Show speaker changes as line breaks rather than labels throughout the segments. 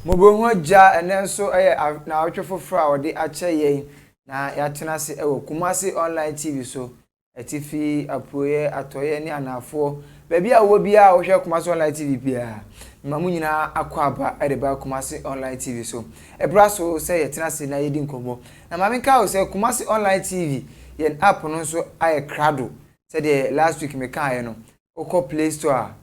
Mobo ja ene nso na awotwe foforo a wode ache yen na yatena se ewo Kumasi online TV so etifi apoye atoye ni anafo baabi a wo bia wo hwe Kumasi online TV bia mamu nyina akwaba edeba Kumasi online TV so ebra so se yetena se na yedi nkomo na mamenka wo se Kumasi online TV yen app no so aye krado se de last week me kan ye no oko Play Store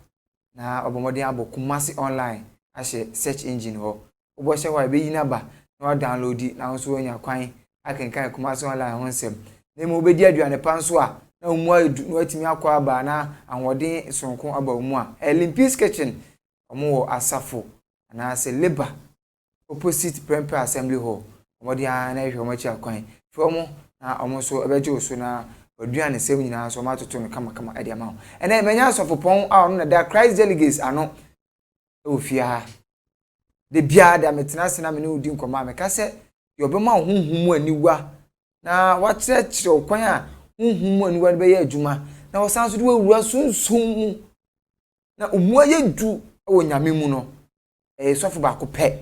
na obomodin abo Kumasi online ashe search engine ho obo hye ho be yina ba na download na so anya kwan akenkan Kumasi online ho nsem na mo be di aduane pa so a na mu adu na atimi akwa aba na anwodin sonko aba mu a Olympics kitchen omo wo asafo na se labor opposite Prempeh assembly hall omodi na ehwe omo chi akwan fomo na omo so ebeje oso na aduane sem nyina so matoto no kama ede ama ene menya asofopon a ono na da Christ delegates ano ofia de bia da metena se na me ne odi nkoma me ka se yobema honhum aniwa na wakyerɛkyerɛ okwan a honhum aniwa be yɛ adwuma na wosan so de wura sunsun na omu ayedu wo nyame mu no sofo ba ko pɛ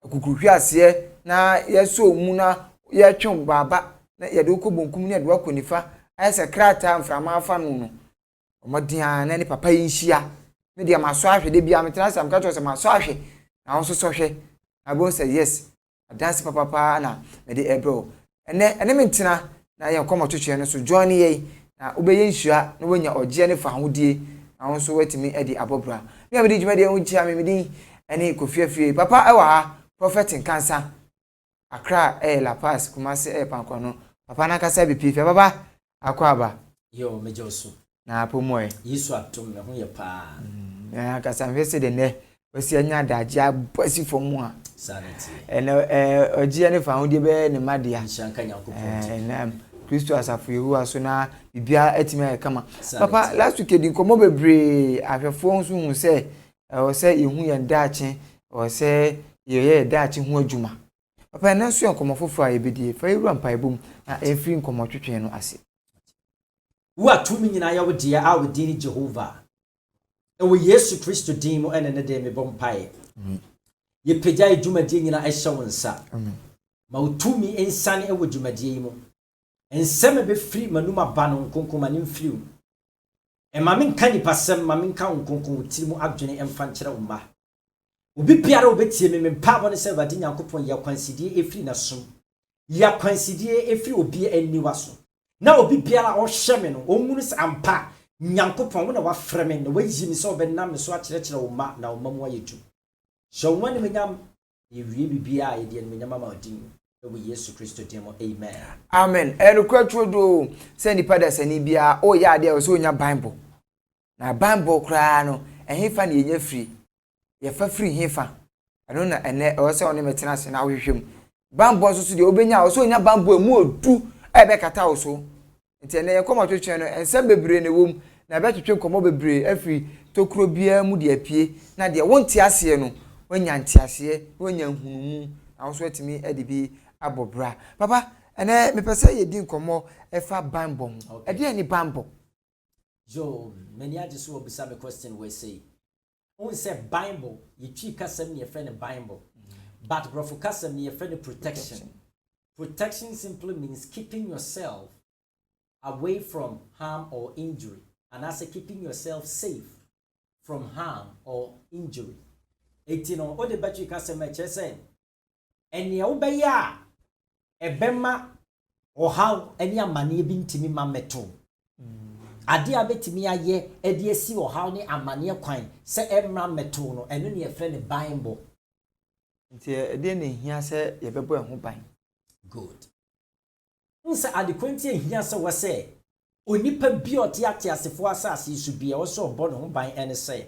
akukuhwi ase na yeso omu na yɛtwe baba na yɛde okobonkum ne yɛde wakonifa ayɛ krata mframa afa no omodian na ne papa yinhia me de amaso ahwe de bia metena sam ka to se maso ahwe na won so so hwe abo say yes dance papa na me de ebro ene mentena na ye komo twetwe no so join ye na obeye nhua na wonya oje ne fa hodie na won so watimi edi abobra me be di djuma de hunchia me din ene kofiafie papa ewa ha prophet nkansa Accra La Paz Kumasi pankono papa na kasa bi pifia baba akwaba
yo mejoso
na pomoe
yisu atom me ho ye pa
na kasa mfese de ne wasi anya daje abasi fomu a
sanity
ogie ne fa hodie be ne madia
nshanka nyakopon
na Kristo asafo yehu so na bibia etime kama papa last week di komo bebre ahwefo nso hu se o se yehu ye ndaache o se ye daache hu adwuma papa na so enkomo fofo a yebedie fa yeru ampaebum na efri nkomo twetwe no ase
wa tumi nyina ya wodi a wodi ni Jehova ewo Yesu Kristo din mo ene ne de me bompae ye pegya adwumadie nyina ehye wonsa ma utumi ensane ewo dwumadie mo enseme be free manuma bano nkonkoma ne mfiriw ma menka ni pasem ma menka nkonkon tirimu adwene emfa nkyere umma obi biara obetie me mpa bo ne se bade nyankopon ya kwansidie efiri na som ya kwansidie efiri obi aniwa so na obi biara o hye me no omunu se ampa nyankopon wo na wa freme na wayi mi se obenam me so akyerɛkyerɛ umma na umma mu ayetu so wani menyam ye wie bibia ye de menyam ma odin ewo Yesu Kristo demo amen
amen kwatwo do se nipa da sani bia o ya de o so nya bible na bible kra no ehefa na yenya free ye fa free hefa ano na ene o se one metena se na wohwehwem bible so de obenya o so nya bible mu odu ebe kata o so nti ene ye koma twetwe no ense bebre ne wom na be twetwe komo bebre afri tokuro bia mu de apie na de wonti ase no wanya ntiase wanya hunumu na so atimi edibi abobra papa ene me pese ye din komo efa bible ede ni bible
jo many ages will be some question we say on say bible you twi kasam ne friend bible but bro for kasam ne friend protection simply means keeping yourself away from harm or injury and as keeping yourself safe from harm or injury etino o de batwi kasam e chese ene wo be ya ebema o how eni amane bi ntimi ma meto ade abetimi aye ede esi o how ni amane kwan se emra meto no eno ne efre ne bible
nti ede ne hia se yebebo eho ban
good nsa ade kwenti hia se wo se onipa bi oti atiasefo asase su bia wo se obo no ho ban ene se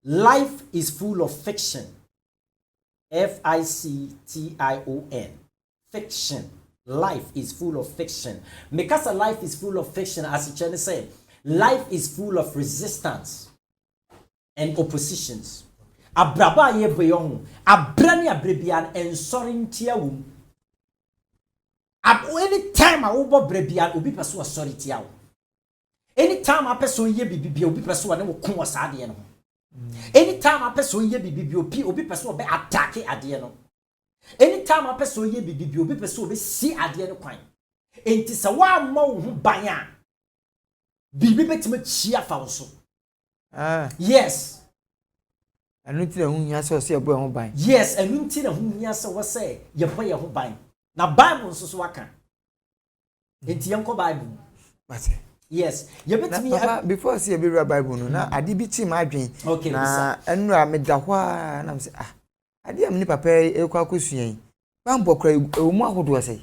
life is full of fiction Fiction. Fiction. Life is full of fiction. Because life is full of fiction, as Chen said, life is full of resistance and oppositions. Abraba ye beyond, abrani abrebian and sorin tiawum. Any time I over brebian, ubi pasu a sorry tiaw. Any time I person ye bibi, ubi pasu and will come was adian. Anytime a person ye bibi obi person be attack ade no. Anytime a person ye bibi obi person be see ade no kwan. Enti se wa ma wo ho ban a bibi betime chia fa wo so. Yes.
Anu ti na hu hia se o se ebo ho ban.
Yes, anu ti na hu hia se wo se ye bo ye ho ban. Na Bible nso so waka. Enti yanko Bible.
Mate.
Yes. Ye betime
before see be read Bible no na ade bi ti ma adwen.
Okay,
na enura me da ho a na me se ade am ni papa e kwa kosuan. Bambo kra e mu ahodo sei.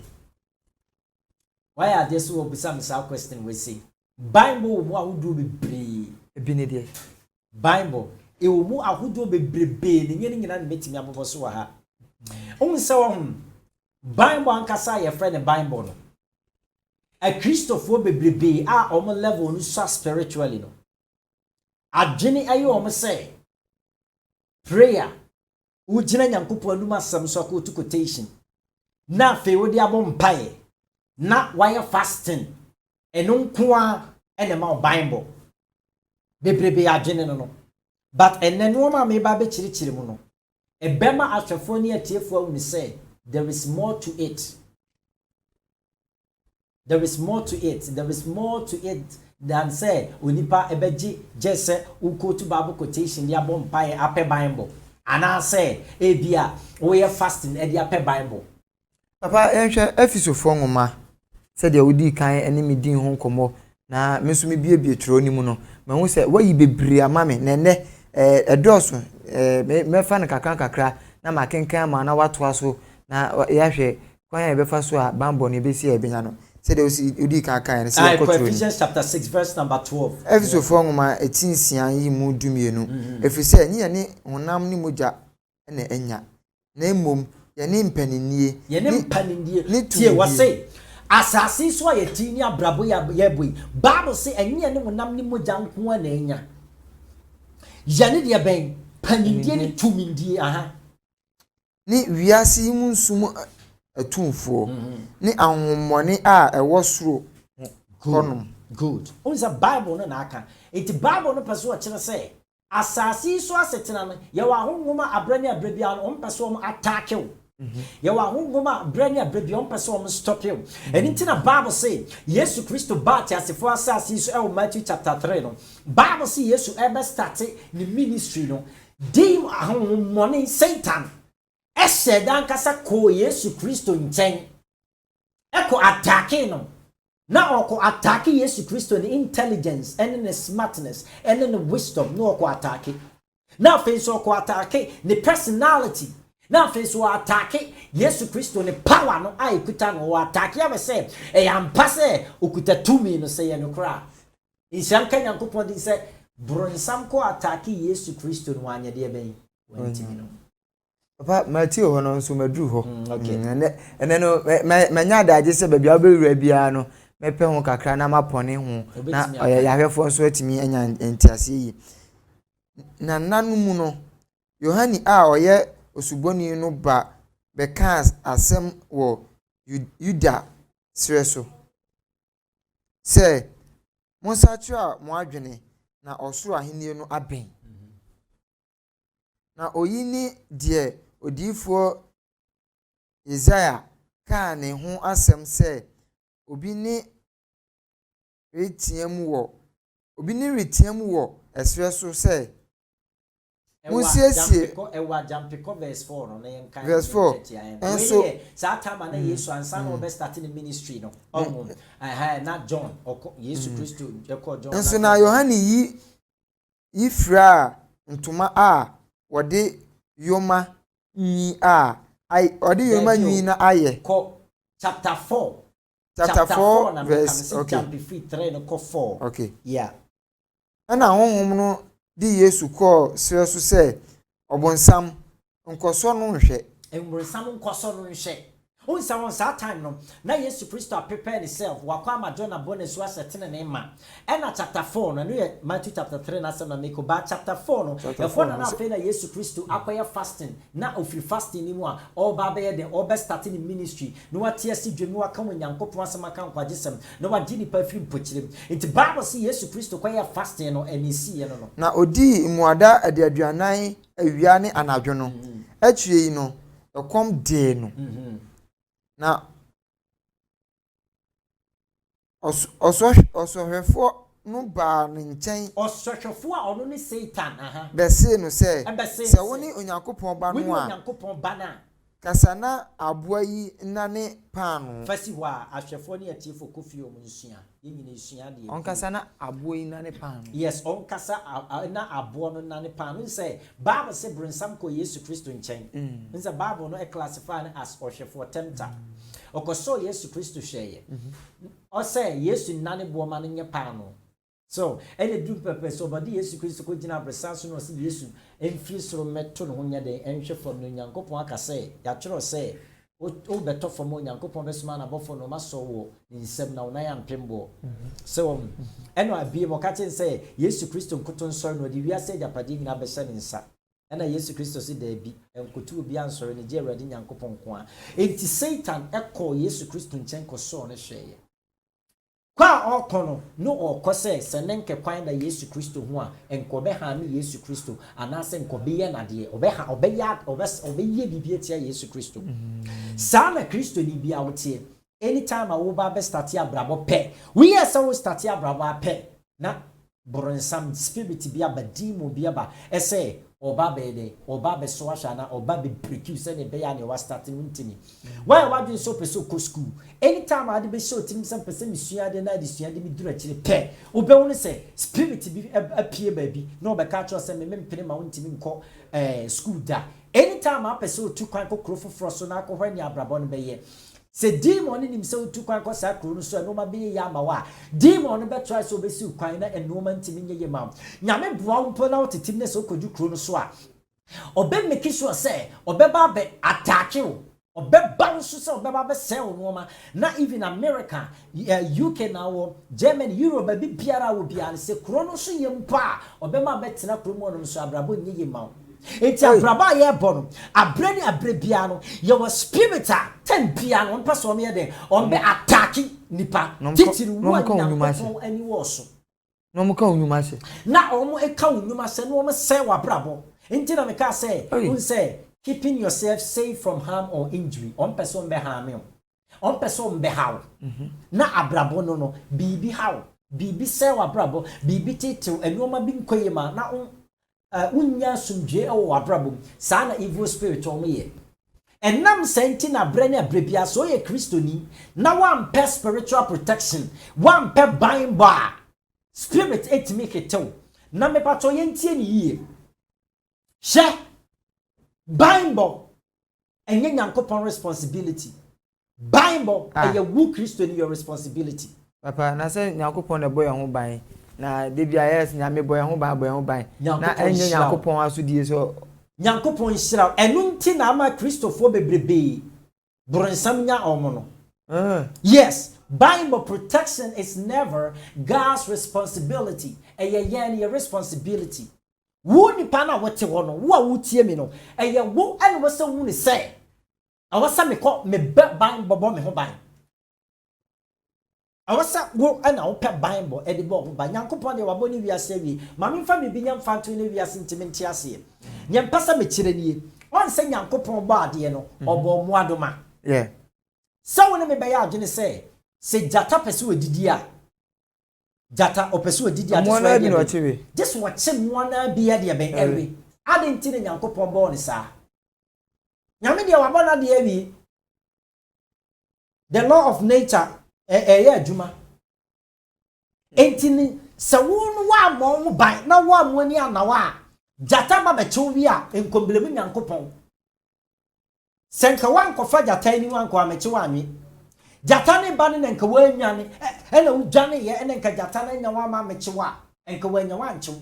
Why are they so obisa me sa question we say? Bible mu ahodo bebre.
Ebi ne de.
Bible e mu ahodo bebrebe ne nyene nyina na metimi abobo so wa ha. Onse wo Bible ankasa ye friend Bible no. A Christopher bebrebe a omo level no so spiritually no. Adwene ayo omo say prayer ujina nyankopon anuma asem so ko quotation. Na fe wo di abom pae. Na why fasting eno nko a ene ma Bible bebrebe adwene no. But ene no ma me ba be chirichiri mu no. Ebema atwefo ne atiefo awu say there is more to it. There is more to it. There is more to it than say onipa ebeji jese uko to Bible quotation dia bom pae ape Bible. Ana say ebia we fasting e dia ape Bible.
Papa enhwe efisofo nwoma se de odi kan ene me din ho komo na me so me bie tro ni mu no ma hu se wayi bebre ama me nene edoso me fa na kakra na makenkan ma na watoa so na yahwe kwan ya be fa so a bambo ne be si e benya no se de odi kan se ko tro.
Ephesians chapter 6 verse number 12.
Efisofo nwoma etinsia yi mu dumienu efise nye ne honam ni moja na enya na emom ye ne mpaninie
tie wase asasi so ye tini abrabo ya boy Bible say enye ne honam ni moja nko na enya yane de ben panindie ne tumindie aha
ni wiase mu nsum atumfo ni ahomone a ewo soro konom
good on the Bible no na aka it Bible no person o kire say asasi so asetena no ye wa honhoma abrani abrabia no person o attack you ye wa honhoma abrani abrabia on person o stop you anything na Bible say Yesu Christo ba ti asefo asasi so e Matthew chapter 3 no Bible say Yesu ever started the ministry no dim ahomone Satan dan kasa ko Yesu Christo nchen eko attacking no na oko attack Yesu Christo the intelligence and the smartness and the wisdom no oko attack na face oko attack the personality na face o attack Yesu Christo the power no ai kuta no attack ya be say e ampa say okuta tumi no say no kra insan kan yankopon di say bronsam ko attack Yesu Christo no anya de ben wantimi no.
Papa Matthew hono nso madru ho.
Okay.
Ene no manya daje se baabi abewura bia no mepe ho kakra na mapone ho na yahwefo nso atimi anya entiase yi. Na nanu mu no Yohani a oye osuboni no ba bekas asem wo Yuda sreso. Se monsachu a mo adwene na osoro ahenie no aben. Na oyini de odifo Isaiah ka ne ho asem se obi ni retiam wo esre so se musiesie
ewa jampiko verse 4 no na yenka
verse 4 and so
satama na Yesu ansa na obe start the ministry no na John Yesu Christo eko John
and so na Yohani yi fra ntoma a wode yoma nyi a ai wode yoma nyi na aye
ko chapter 4
verse
okay chapter 3 no ko 4
okay
yeah
ana honhom no di Yesu ko sere so se obonsam nkoso no nhwe
enwursam nkoso no nhwe Unsa on sa time no na Yesu Christo prepare himself wakwa ma John abonnesu asetene ne ma ena chapter 4 no ye Matthew chapter 3 na se na make ba chapter 4 no e for na fe na Yesu Christo akoya fasting na ofiri fasting ni mu a oba be ye den oba starting ministry no wate asi dwemu aka Onyankopon asema kan kwagesem no wadi ni pa firi mpochire it Bible see Yesu Christo koya fasting no enisi ye no
na odi muada aduanan awia ne anadwo no atwie yi no ekom de no na osohwefo no ba ne nchen
osohwefo a ono ne Satan
be se no se woni Onyankopon ba no a
Onyankopon ba na
kasana aboa yi nane panu
fasi wa ahwefo ne yatifo kofi omunsua yenyina esua de
on kasana aboa yi nane panu
yes on kasa na aboa no nane panu say Bible say brinsam ko Yesu Christo nchen nse Bible no e classify as ohwefo tempter okoso Yesu Christo hweye o say Yesu nane bo ma no nye panu so any do purpose so but Yesu Christo ko gina brisanso no say Yesu enfiri soro meto no nya de enhwe fam no Nyankopon aka say ya kyerɛ say o beto fam no Nyankopon besuma na bofo no maso wo nsem na wona ya mpembo so eno abie mo ka chen say Yesu Christo nkoto nsɔre no de wiase japade nyina be hyɛ ne nsa ena Yesu Christo si da bi enkoto obi ansɔre ne je Awurade Nyankopon ko a enti Satan ekɔ Yesu Christo nkyɛn kɔ so ne hwɛye kwa okono no okose senenke kwan da Yesu Christo ho a enkobe ha me Yesu Christo anase enkobe ye nade obeye bibie tia Yesu Christo sana Christo ni bia wotie anytime a wo ba be start abrabo pe we yes so start abrabo pe na boronsam spirit bia ba demo bia ba ese oba be so ahwa na oba be break se ne be ya ne wa start ntimi why wadin so person ko school anytime ade be show tim some person misua de na de sua de mi dura kire pe obewu ne se spirit bi apie ba bi na oba ka cho se me mpene ma ntimi nko school da anytime a person tu kwan ko krofo froso na ko hwani abrabo no be ye se demon ni nimse tu kwan ko sa kro no so no ma be ya ma wa demon no be try so be si kwan na eno ma ntimi nye ye ma nyame boa mpo na otetim ne so kodu kro no so a obe make sure say obe ba be attack you obe ba so say obe ba be sell no ma na even America UK now Germany Europe be biara wo biara se kro no so ye mpa obe ma be tena kro mo no so abrabo nye ye ma eti abraba ye bono abrani abrebia no ye was spirit a ten bia no person me de on be attacking nipa titiri wo anyakon ani wo so
no mo ka onwuma se
na omo e ka onwuma se no omo se wa brabo enti na me ka say un say keeping yourself safe from harm or injury on person be harm you on person be how na abrabo no bibi how bibi se wa brabo bibi titil enoma bi nkoye ma na unya sumdwe o abrabom sana evil spirit o me enam senti na brene abrebia so ye kristoni na one per spiritual protection one per bind bar spirit etimi ketew na me pato ye ntie ni yie she bible enye Nyankopon responsibility bible eye wu kristoni your responsibility
papa na se Nyankopon na boy ho ban na debia yes nyame boy ho ban na enye Nyankopon asodie so
Nyankopon hyira enunti na ama Christopher bebrebe bronsam nya omo no yes Bible protection is never God's responsibility your responsibility wo nipa na wote wo no wo a wotie mi no wo ene wo se wu ni se awasa me ko me Bible bo me ho ban awasa wo ana wo pe Bible e de bo ba Nyankopon de waboni wiase wi ma me fa me binya mfanto ne wiase ntimenti ase nye mpasa me kire nie on se Nyankopon ba ade no obo mu adoma
yeah
so wo ne me be ya adwene se jata pese odidi a jata opese odidi a this what chim wana bia de ben ewe ade ntine Nyankopon ba on sa nyame de wabona de awi the law of nature ya adwuma entini se wonu wa mo ban na wa mo ni anawa jata ba be chewi a enkomblemu Nyankopon senka wan kofa jata ni wan ko ameche wa mi jata ne ba ne nka wa nwane ena udwane ye ena nka jata na nya wa ma meche wa enka wa nya wa nchew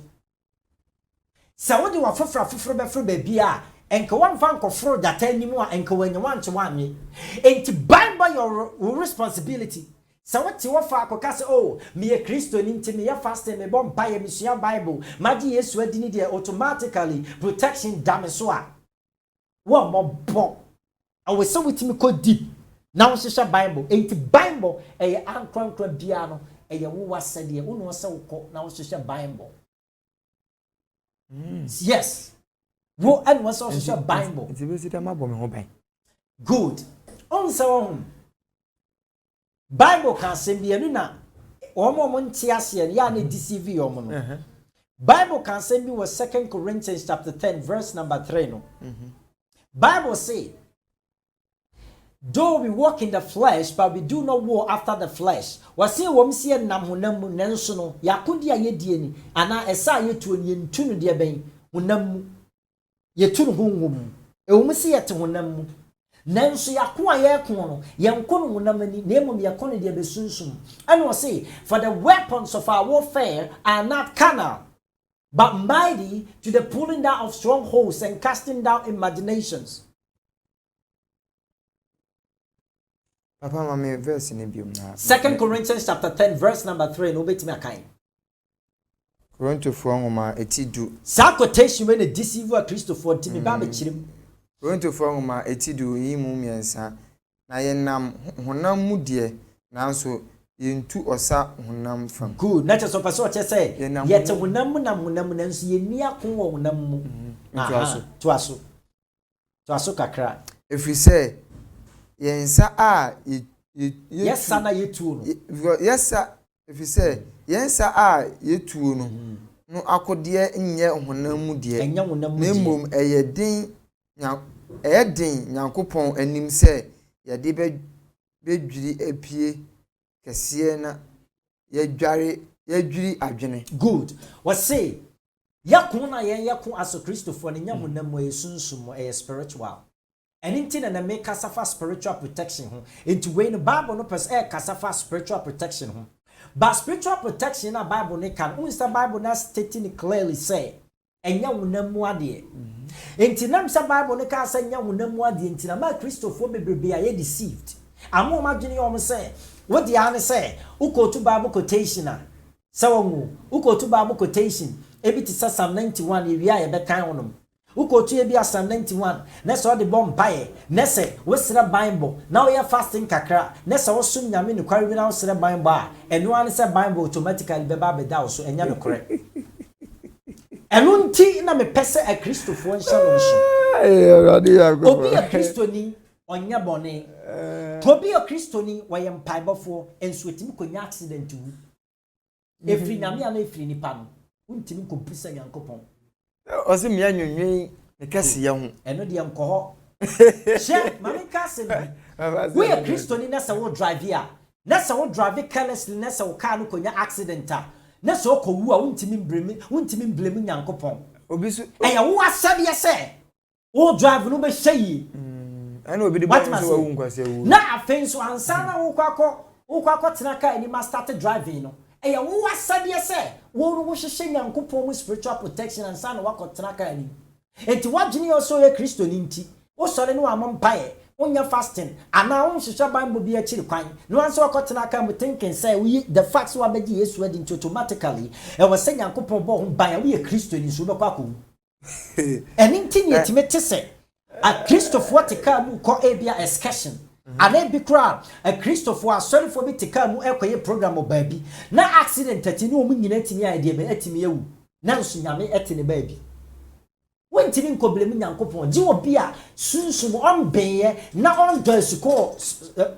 se wodi wa fofra be fro ba bia enka wan fan ko fro data animu a enka wanya wan che wan me enti Bible your responsibility. So what you offer akokase oh me a Christian nti me ya fasting me bom pa ye me sua Bible magi Yesu adini de automatically protection dame so a wo mo bon awe so witimi ko deep na wo hwehwe Bible enti Bible eye ankronkron bia no eye wo wasade wo no se wo ko na wo hwehwe Bible. Yes. Wo and was also Bible.
It's a visit my bomb home.
Good. On so Bible can say be na omo mo ntiase ya na deceive yo mo no. Bible can say be was 2 Corinthians chapter 10 verse number 3 no. Bible say though we walk in the flesh but we do not war after the flesh. Wase wom se nam honam mu nanso no yakodi ayedie ni ana esa yetu ni ntunu de ben honam mu yetunu honwom ewum se yete honam mu nanso yako ayeko no yenko no honam ani nemom yako ne de besunsum and we say for the weapons of our warfare are not carnal but mighty to the pulling down of strongholds and casting down imaginations.
Papa mama verse in biom na
2 Corinthians chapter 10 verse number 3 no betimi akan
Korinto fo ngoma etidu
sa quotation we na deceive a Christopher timi ba be kirem
Korinto fo ngoma etidu yimu miensa na yenam honam mu de nanso yentu osa honam fam.
Good na cheso paso che say yete honam mu na honam nanso yeni akon wo honam mu to aso kakra
if say yensa a
yes sana yetu
no yes sir if you say yensa a yetu no no akode nye honam mu de
enya honam mu
na mom eyedin nyankopon anim se yede bedwiri apie kese na yadwiri adwene.
Good was say yakun na yakun as a Christopher ne nya honam mu esunsum spiritual. And inti na make kasafa spiritual protection ho into when the Bible no pers kasafa spiritual protection ho but spiritual protection na Bible ne can unsta Bible na stating clearly say enya wonam mu ade inti nam sa Bible ne ka say enya wonam mu ade inti na ma Christopher bebrebe aye deceived amo ma dwene yom say what the an say uko to Bible quotation na sawo uko to Bible quotation ebi ti Psalm 91 ewia ye be kan wonom uko tu ebi Psalm 91 na so de bomb pae na se wo sira Bible na wo ya fasting kakra na se wo sum nyame ne kware na wo sira Bible a eno an se Bible automatically be ba be da so enya no kore eno nti na me pese a Christopher nso no so obi a Christoni onya bone obi a Christoni wo yem paibofo enso etimi konya accident wu efri nyame ana efri nipa no untimi ko pisa yankopon
Osi mi anwunwen ne kase ye ho
eno de enko ho she mami kase bi we a Christian na se wo drive here na se wo drive carelessly na se wo car no konya accident na se wo kowu a untimi blame nyankopon
obi su
eya wo asabe ye se wo drive no be hyeyi
ana obi de bo so wo nkwase wo
na afen so ansa na wo kwakọ tena car ni ma start driving no eya wo asabe se wo no wo hye nyankopon mu spiritual protection and san wa kotena ka ni enti wagene also ye Kristo ni nti wo sore no amon pae onya fasting ana wo hye Bible bi a chiri kwan no anso wa kotena ka mu thinking say we the facts wa beji Yesu adi nti automatically e wo se nyankopon bo ho ban we ye Kristo ni so be kwa ko eni nti ni etimete se a Christopher tika mu ko ebia excursion ana bi kra a Christopher sorry for bi tika mu ekoye program obabi na accident atini o mu nyina atini ade be atini ewu na nso nyame atini baabi wentini nkoblem nyankopon ji obi a sunsun on benye na on do suko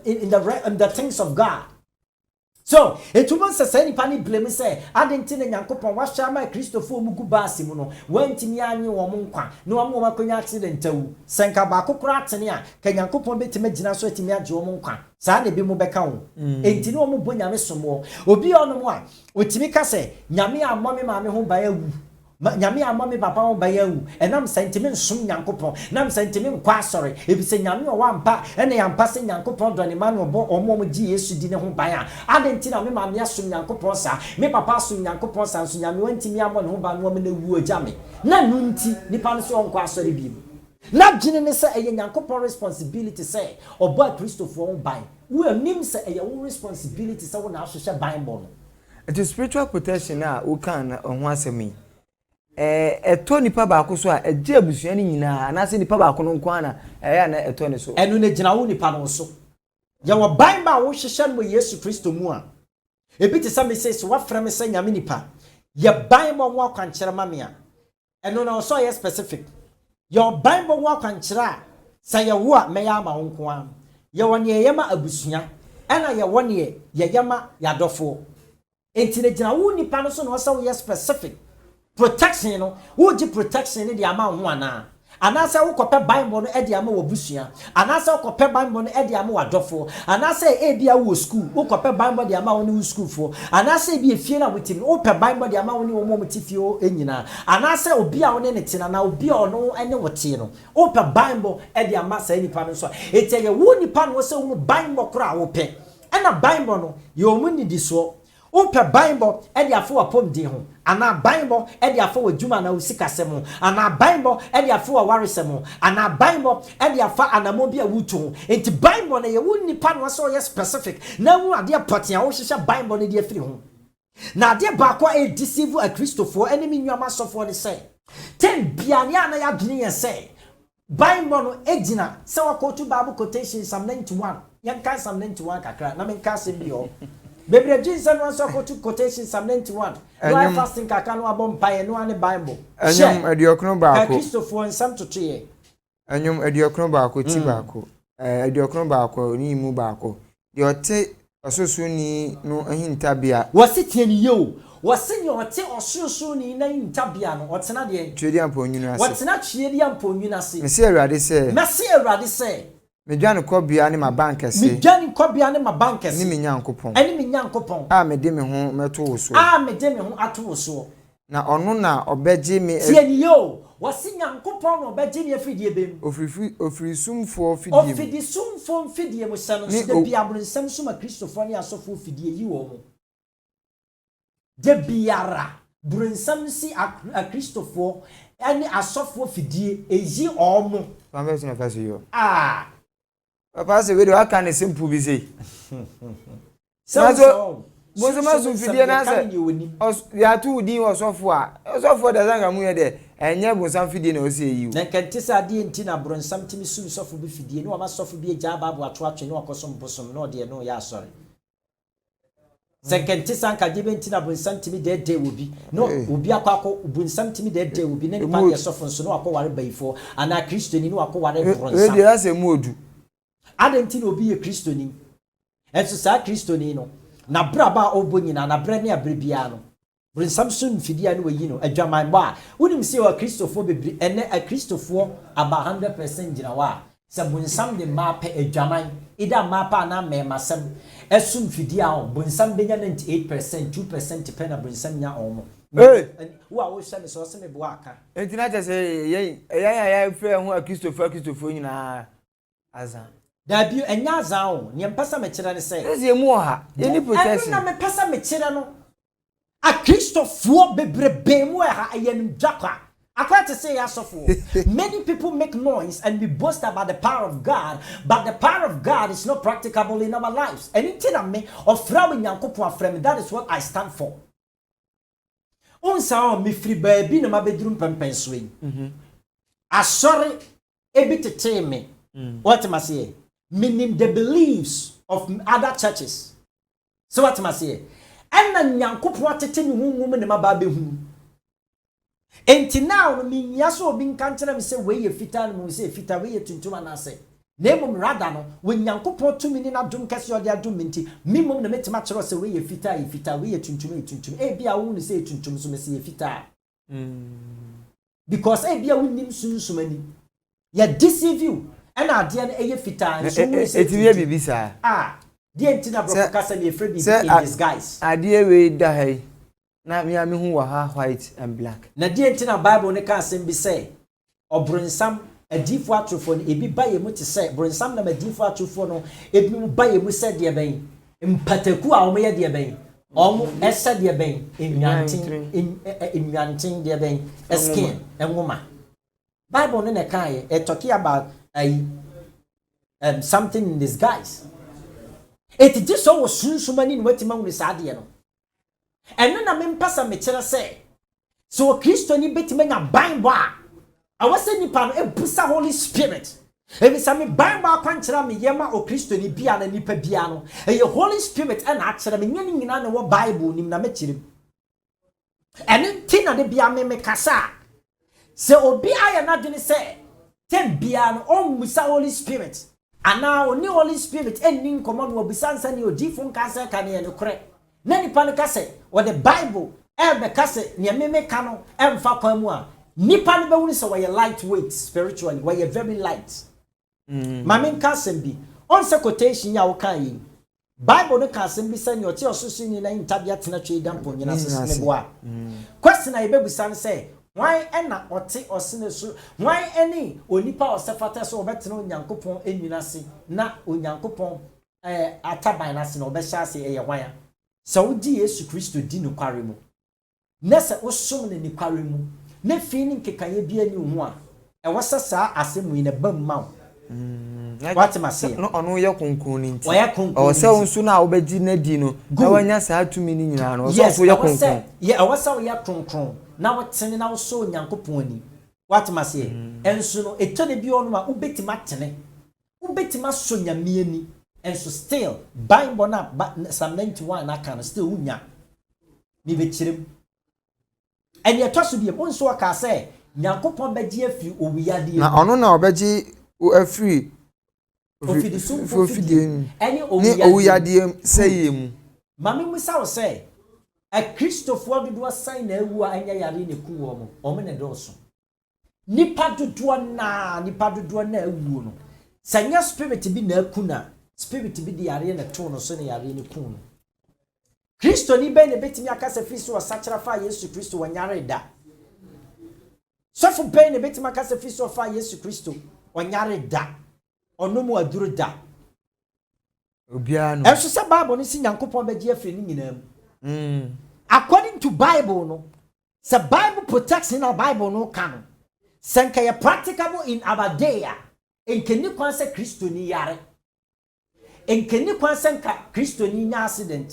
in the things of God. So etumo sese nipa ni blame say adenti na nyankopon wa hwa ma Christopher mu gu baasi mu no wantimi anye wo mo nkwa na wo ma konya accident awu senka ba kokora atene a ka nyankopon betime gina so atimi age wo mo nkwa saa na bi mu beka wo enti na wo mo bo nyame somo obi ono mo a otimi ka se nyame ammo me ma me ho ba awu nyame ammo me papa ho ba awu enam sentiment nsum nyankopon nam sentiment nkwa asore ebise nyame o wampa ene yampa se nyankopon do ne ma no bo omo mo gi Yesu di ne ho ban a adenti na me ma me asum nyankopon sa me papa asum nyankopon sa nso nyame wantimi ammo ne ho ba no me na wu agya me na nu nti nipa no so nkwa asore bi na gene ne say eye Nyankopon responsibility say oba Christopher on ban we anim say eye wo responsibility say wo na ahwehwe ban bo no
it is spiritual protection wo kan ho asemi eto nipa baako so a eje abusua ni nyina na se nipa baako no nko ana na eto ne so
enu ne gina wo nipa no so ya wo ban ba wo hwehwe no Yesu Kristo mu a ebi te say me say so wa frame say nyame nipa ya ban mo wo akwankyere mamea enu na so ye specific your Bible wa kwankyera say ye wo a meya ma wonko a ye woni yema abusua ena ye woni ye yema yadofo entine gina wo nipa no so no so ye specific protection no wo gi protection ni de ama ho ana say wo kope Bible no e de ama wabusua ana say wo kope Bible no e de ama wadofo ana say e bia wo school wo kope Bible de ama wo ni school fo ana say bia fie na wotimi wo pe Bible de ama wo ni wo mo tifio enyina ana say obi a wo ne tina na obi a ono ene wote no wo pe Bible e de ama say nipa no so etege wo nipa no say wo Bible kora wo pe ena Bible no ye omu ni di so wo pe Bible e de afo apom di ho ana Bible e de afo adwuma na usikasem ana Bible e de afo waresem ana Bible e de afa anamo bia wutu enti Bible na ye wo nipa no so ye specific na wu ade potia wo hyehyɛ Bible ne de afiri ho na ade ba kwa e deceive a Christopher enemy nwama sofo ne say ten bia ne ana ya dwene ye say Bible no egina se wa quote Bible quotation Psalm 91 yan kan Psalm 91 kakra na men ka se bi o Bebre Jesus no so quotation Psalm 91. No I fasting kaka no abom paye no ane Bible.
Anyum ediokno baako.
Christopher nsam totoye.
Anyum ediokno baako ti baako. Ediokno baako ni mu baako. De ote ososo ni no ahinta bia.
Wasitie ni yo. Wasenye ote ososo ni na ahinta bia no otena de.
Twedi ampo onwunu ase.
Watena twedi ampo onwunu ase.
Mesi Awurade se.
Mesi Awurade se.
Medwane kobia ne ma bank ase.
Medwane kobia ne ma bank ase.
Ni me Nyankopon.
Ani me Nyankopon.
Mede me ho meto wo so.
Mede me ho ato wo so.
Na ono na obeje me.
Tie ni yo. Wasi Nyankopon no obeje me afidie bem.
Ofiri sumfo fidie.
Ofidi sumfo fidie mo sano so de bia brunsam suma Christopher ne asofo fidie yi wo mo. De biara brunsam si a Christopher ani asofo fidie eyi omo.
Pambe na fasi yo.
Papa
se we do aka ne simple bi sei.
So
Bonzo mazu fidie na se. Ya tu din osofo a. Osofo da zanga mu ye de. Enye bonsam fidie na o se yi.
Na kantisa de enti na bronsam timi sum sofo bi fidie ne wa masofo bi eja babu ato atwe ne wakosom bosom no de no ya asore. Sekantisa nka de enti na bronsam timi de obi. No obi akwako bronsam timi de obi ne nipa de sofo nso no akoware baifo ana Kristoni ne akoware bronsam.
E de ase mu odu.
Adenti na obi ye Kristoni. Enso sa Kristoni no na braba obonyina na bre ne abrebia no brensam sun fidia no wayi no adwaman ba wonim se wa Kristofo bebri ene a Kristofo aba 100% gina wa se brensam de mape adwaman ida mapa na memasem esun fidia o brensam benya 98% 2% pe na brensam nya omo wa wo hye me so se me bo aka
entina je se ya fe ho a Kristofo nyina azan
Dabi enya azan ne mpasa me kire ne se
ezi emu oha any protection
na me pasa me kire no a Christopher bebrebe mu ha ayenim jakwa akwa to say asofo many people make noise and we boast about the power of God but the power of God is not practicable in our lives anything am me of from Nyankopon afrem that is what I stand for onsa me free baby na mabedrum pempenso yi asori ebitete me what am I say meaning the beliefs of other churches. So what am I saying? And Nyankopon tete ni hunhum ne mababe hu. Enti now me nyaso obi nka nkyere me say we ye fita no me say fita we ye tuntuma na say. Na emom rada no we Nyankopon tumi ni na dum kase ode adum nti mimom na metima kyerɛ say we ye fita we ye tuntuma e bia wo ne say tuntum so me say ye fita. Because e bia wo nim sunsumani. Ya deceive you. And ade na eye fita nso mu se
etiwe bibisa
de entina bro kasa me free in disguise
ade we da hai na me hu wa ha white and black
na de entina Bible ne ka asem bi say obronsam adifo atrofo no ebi baye mu te say bronsam na adifo atrofo no ebi mu baye mu se de ben mpataku a omo ye de ben omo ese de ben enwantin de ben skin enwoma Bible no na kai talking about something in disguise. It just so was soon many wetima hu saa de no. Eno na me mpasa me kire say so Kristo ni betima nya Bible a wase nipa no ebusa Holy Spirit. Ebi sa me Bible akwankyera me yema o Kristo ni bia na nipa bia no. Eye Holy Spirit na akyera me nyani nyina na wo Bible nim na me kire. Ene tina de bia me kasa. Se obi aya na dwene se tem bia no on musa Holy Spirit. Ana oni Holy Spirit enni nkomo no obisansa ni odifo nkasa ka ne kore. Na nipa no kase o the Bible be kase ne meme ka no emfa kwa mu a nipa no be woni se we lightweight spiritually we very light. Mamen kasem bi on se quotation ya wo kan yi Bible no kasem bi se ne oti ososo ni na intabia tena twe dampo nyina sesene boa. Question I bebusan say why ena oti osene so why any onipa osefata so obetena onyankopon enwina se na onyankopon ataban na se na obehya ase eye hwan so wodi Yesu Kristo di no kware mu na se osom ne kware mu na fi ni nkekaye bia ni hu a wasa saa asemu ina bam ma what ma say
no ono ye konkon ni nti
o
se unsu na obegi na di no na wanya saa tumi ni nyina no so ye konkon
ye wasa ye kronkron na wotene na so onyankopon ani what ma say ensu no etone bi ono ma ubetima tene ubetima so nyame ani ensu still Bible na Psalm 91 na kan still unya mi be kirem eni etoso bi onso aka say nyankopon beji afi owiyade
na ono na obeji afri ofidie
eni
owiyade sayem
mami musa o say a Christopher dodo sign na ewu anya yare ne ku wo mo o me ne doso nipa dodo na ewu no sanya spirit bi na aku na spirit bi di yare ne to no so ne yare ne ku no Kristo ni be ne betimi akasa fiso osachara fa Yesu Kristo wanyare da sofu be ne betimi akasa fiso fa Yesu Kristo wanyare da ono mu aduru da
obia no
enso se Bible ni si nyankopon be gi afri ni nyinam according to Bible no the Bible protects in our Bible no canon senka ye practicable in our day enkeni kwan se Kristo ni yare enkeni kwan se nka Kristo ni nya accident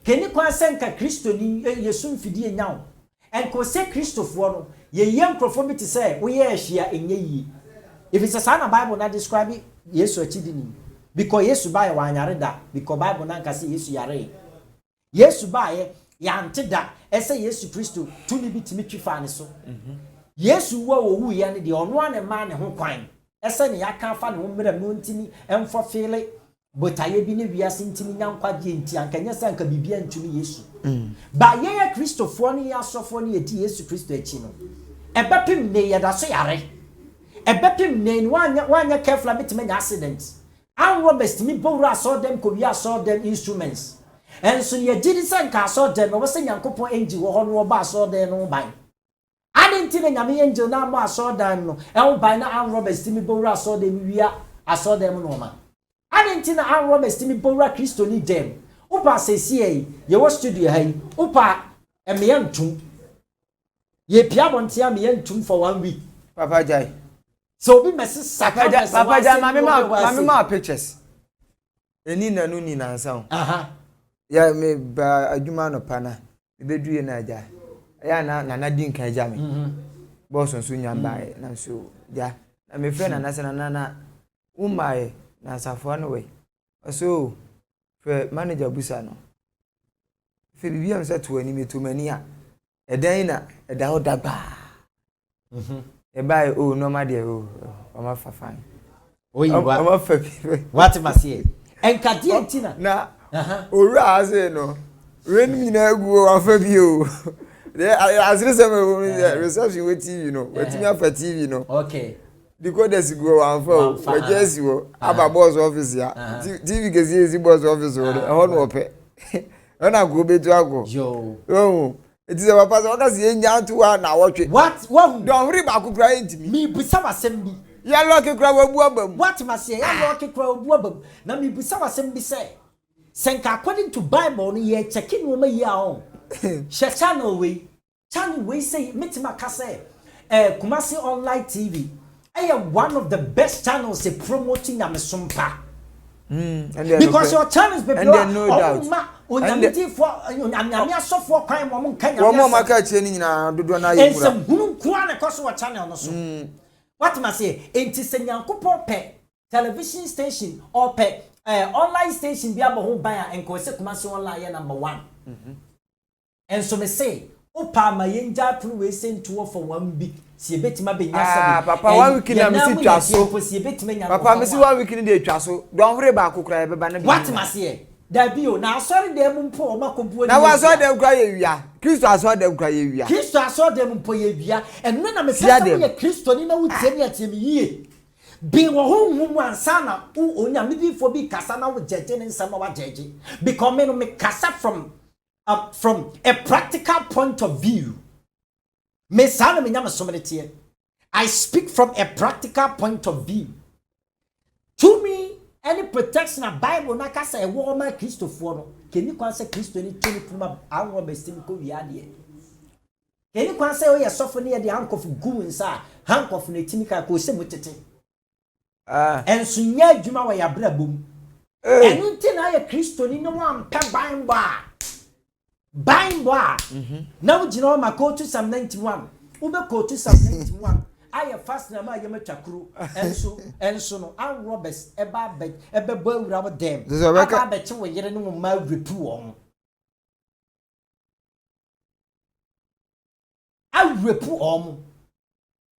keni kwan se nka Kristo ni Yesu mfidie nyawo enko se Kristofo no ye yemkrofo bi te se wo ye ahia enye yi if it's a sign of Bible na describe Yesu achidi ni because Yesu ba ye wanyare da because Bible na nka se Yesu yare Yesu ba ye yante da ese Yesu Kristo tuni bitimi twifa ne so Yesu wo wu ye ne de ono ane ma ne ho kwan ese ne yaka fa ne ho mmerem no ntimi emfo fele botaye bi ne wiase ntimi nyankwa die nti ankanya sanka bibia ntumi Yesu ba ye Kristofo ne ya sofo ne edi Yesu Kristo achi no ebepim ne ye da so yare ebepim ne wanya careful bitimi nya accident an robust mi bowra so dem ko wi so dem instruments and so ye did sanka so dem no se nyankopon angel wo ho no ba so dem no ban adenti na nyame angel na ma so dem no e wo ban na an robust mi bowra so dem wi aso dem no ma adenti na an robust mi bowra Kristo ni dem upa sesie ye wo studio hai upa emeyantum ye pia bontia meyantum for 1 week
Papa Jai
so be message
Papa Jai mami ma pictures eni na nu ni na nsa ya me ba adwuma no pana me beduye na aja ya na di nkan aja me boss nso nyamba na so ja na me friend na sana na umae na safo no we so fe manager busa no fe bibia msa to ani metomani a edan na eda ho daba e bai o no ma de o ma fa fine
o yi wa
ma fa
what must enkadi entina
na ora ase no ren mi na gu wa fa bi o asire se me reception we TV no we TV afa TV no
okay
decoders go wa fa we just wo aba boss office ya TV ke si boss office wo e ho no ope na go betu ago yo it is our pastor ka si enya to wa na wotwe
what
don huri ba ku kra ntimi
mi busa wasem bi
ya lock kra wa bu abam
what must ya lock kra wa bu abam na mi busa wasem bi say senka according to Bible no ye checking wo ma yi a on she channel we say metima ka say Kumasi Online TV one of the best channels promoting Amesumpa. Because your channels be no doubt. What must say? Enti se Nyankopon pe television station or pe online station bi abo ban a enko se Kumasi Online number 1. And so me say opa ma yenja pro we sento for one bi si ebetima benya sabe
papa 1 week na me si twaso papa me si 1 week ni dey twaso don hore ba kokora be ba na bi
what must say da bi o na asori dem mpo o makobuo
na wa asori dem kra ye wia Kristo asori dem kra ye wia
Kristo asori dem mpo ye wia eno na me se ye Kristo ni na wutie ni atie mi yie bi wo ho mu ansa na onyame bi fo bi kasa na wo jeje ni nsa na wa jeje because me no me kasa from a practical point of view. I speak from a practical point of view. To me, any protection of Bible na kasa e wo ma Christopher no. Keni kwan se Christo ni tuni puma anwo bestim ko wiade. Keni kwan se o ye sofo ne ye de handcuff gu nsa, handcuff na timi ka ko se mutete. Enso nya adwuma wa ya bra bom. Enu nti na ye Christo ni no ampa Bible. Now you ma go to Psalm 91. Ube go to Psalm 91. I fast na ma yema twakuru enso no an robbers eba bo awura wo dem. Aba be che wo yere no ma repu won. I repu om.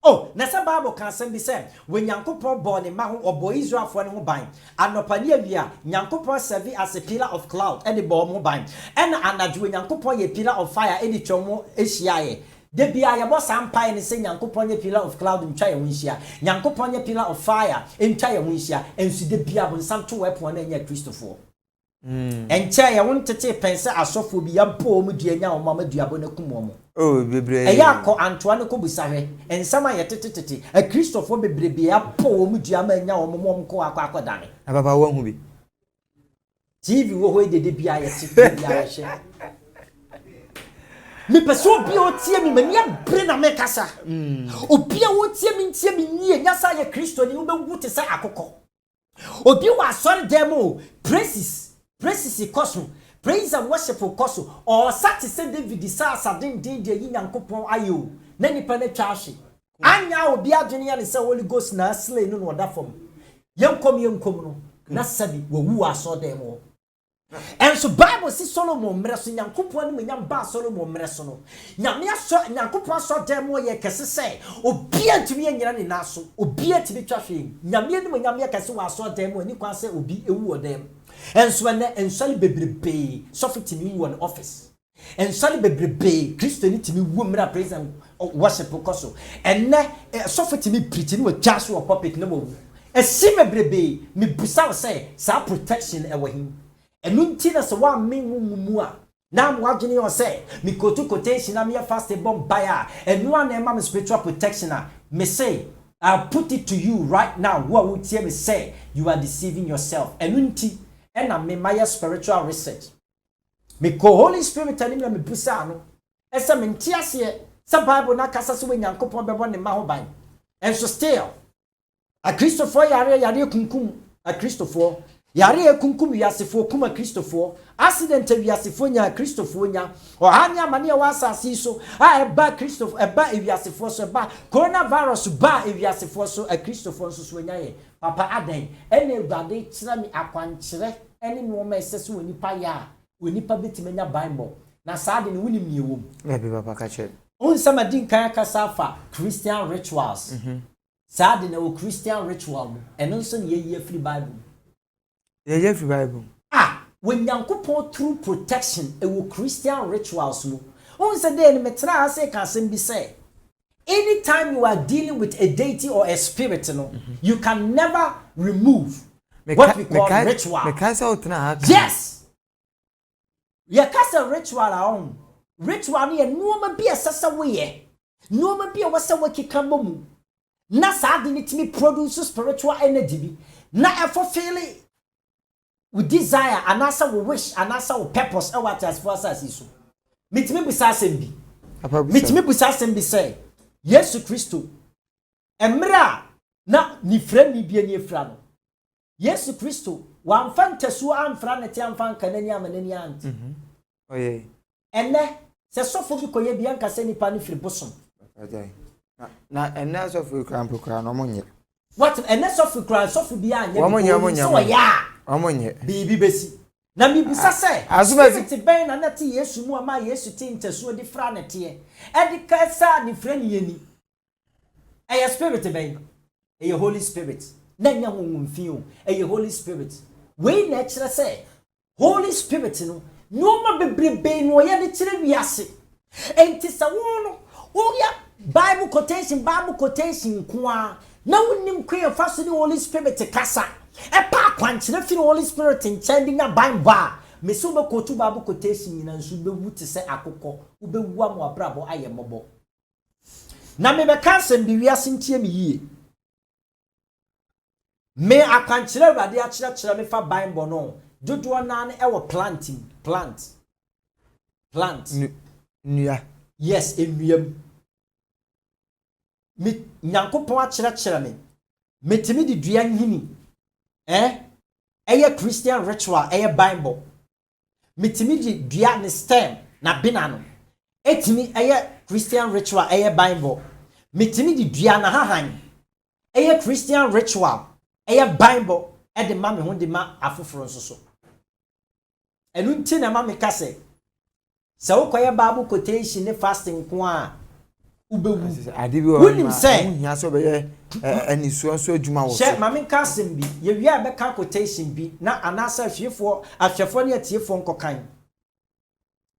Oh, na sa Bible kan say be say when Nyankopon born ne ma ho obo Israelfo ne ho ban anopa ne awia Nyankopon serve as a pillar of cloud e de bo mo ban and anadwo Nyankopon ye pillar of fire e de twomo ehia ye de bia ye bo sampai ne say Nyankopon ye pillar of cloud ntwa ye ho nhia Nyankopon ye pillar of fire ntwa ye ho nhia ensu de bia bo nsam to weapon na nya Christopher enche ye won tete pense asofo bi ya po mu dua nya o mama dua bo na kum mo
oh bebre
eya ko Antoine ko busahwe ensama ye tetetete a Christopher bebre bia po mu dua ma nya o mom ko akwa dane
na papa wan hu bi
TV wo ho de bia ye tete bia ye hye mi peso bi o tie mi mania bre na me kasa obi a wo tie mi ntie mi nie nya sa ye Christo ni wo be wuti sa akokọ obi wa sorry demo praises ikoso praise and worship ikoso or satisfy David sa sadin de Nyankopon ayo na nipa na twaahye anya obi adwene ya ne se Holy Ghost na slay no no da fam yenkom no na sabi wo wu aso demo. And so Bible says Solomon mreso Nyankopon ni nyam ba Solomon mreso no nyame aso Nyankopon so dem wo ye kese se obi antumi anyira ne naso obi atibi twahwe nyame ni nyame kese wo aso dem wo ni kwan se obi ewu odem enso na ensali bebrebe sofitimi wo on office ensali bebrebe Kristo ni timi wo mra praise and worship koso enne sofitimi preach ni wo twaso wo pulpit na wo esi bebrebe me busa say sa protection e wo him enunti na se wa menwu a na mo adwene yo say me kotu quotation na me fast bomb buyer enu na e ma me spiritual protection me say I put it to you right now who will tell me say you are deceiving yourself enunti and me my spiritual research me ko Holy Spirit ani me busa no esa me ntiase sa Bible na kasa so Nyankopon bebo ne ma ho ban and so still a Christopher yare kunkum a Christopher yare kunkum yasefo kuma Christopher accident yasefo nya Christopher nya ohanya mane wa asase so a eba Christopher eba yasefo so eba coronavirus ba yasefo so a Christopher so nya ye papa adan ene ewade kira mi akwankire ene no ma esese woni pa ya woni pa betimanya Bible na saade ne woni miewom
na be papa ka che
on sama din kan kasafa Christian rituals saade na o Christian ritual eno so ne ye free Bible
ye free Bible
when Nyankopon through protection e wo Christian rituals no on say dey ni metra ase kan sem bi say anytime you are dealing with a deity or a spirit no you can never remove what we call ritual yes ya kasa ritual on ritual ni no ma bi asasa we ye no ma bi wasa wakika bomu na sa de ni timi produce spiritual energy bi na e fulfill we desire and answer we wish and answer we purpose e what as for us so mitimi bisa sembi mitimi bisa sembi say Yesu Kristo emra na ni frani bia ni efra no Yesu Kristo wa mfanteso amfra ne te amfa kanani amanani ant
oye
enne se sofo bi koye bia nkase nipa ne firi bosom
na enne sofo kra no monye
what enne sofo kra sofo bia anya
so
ya
omonye
bibi besi na mibisa se azumati ben na nati Yesu mu ama Yesu ti nteso di fra ne te e di kasa ni frani yeni e spirit ben e Holy Spirit na nya honhomfi o e Holy Spirit we na kire se Holy Spirit no no ma bebrebe no ye de kire wiase enti sa wono o ya Bible quotation kwa na wonim kwe fa so di Holy Spirit kasa e pa kwankire fi Holy Spirit nchendi na Bible me so be quote Bible quotation nyina nso be wuti se akokọ wo be wu am abrabo ayemobọ na me be kansem bi wiase ntie me yie me akwankire awade akire me fa Bible no dodo na na e wo plant
nua
yes enuam me nyankopon akire me metimi di dua nhini eye Christian ritual eye Bible metimi di dua ne stem na bina no etimi eye Christian ritual eye Bible metimi di dua na hahan eye Christian ritual eye Bible e de ma me ho de ma afoforo nsoso enu nti na ma me kase se wo koye Bible quotation ne fasting ko a ubewu
ade bi wo say hia so be ye aniso so adwuma wo
she ma me kasem bi ye wi a be ka quotation bi na anasa afefo ne atiefo nkokan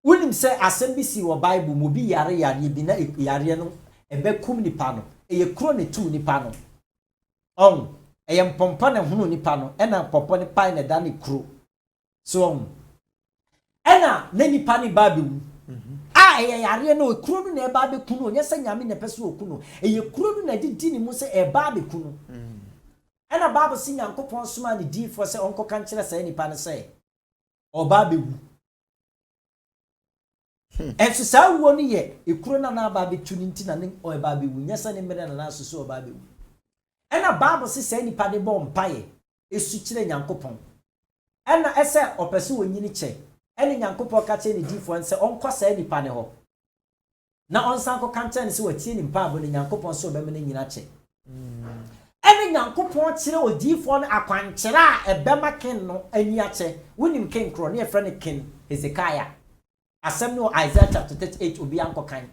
wonim say asem bi si wo Bible mo bi yare bi na yare no ebe kum nipa no eye kro ne tu nipa no eye mpompa ne hunu nipa no ena popo ne pai ne da ne kro so ena ne nipa ne ba bewu eye yare no kuro no na eba be kunu onye se nyame ne pese okunu eye kuro no na didi ni mu se eba be kunu ena Bible si Nyankopon soma ne di fo se onko kan kire se nipa ne se oba be wu efso sa wo no ye ekuro na na aba be tuni nti na ne oba be wu nyesa ne mere na na so so oba be wu ena Bible si se nipa de bo mpaye esu kire Nyankopon ena ese opese wonyini che ene Nyankopon ka che ne difo nse onko sa nipa ne ho na onsan ko kanta ne se watie ni mpa abo ne Nyankopon so be me ne nyina che ene Nyankopon kire odifo no akwankire a ebema ken no ani ache wonim ken kro ne efre ne ken Hezekiah asem no Isaiah chapter 38 obi anko kan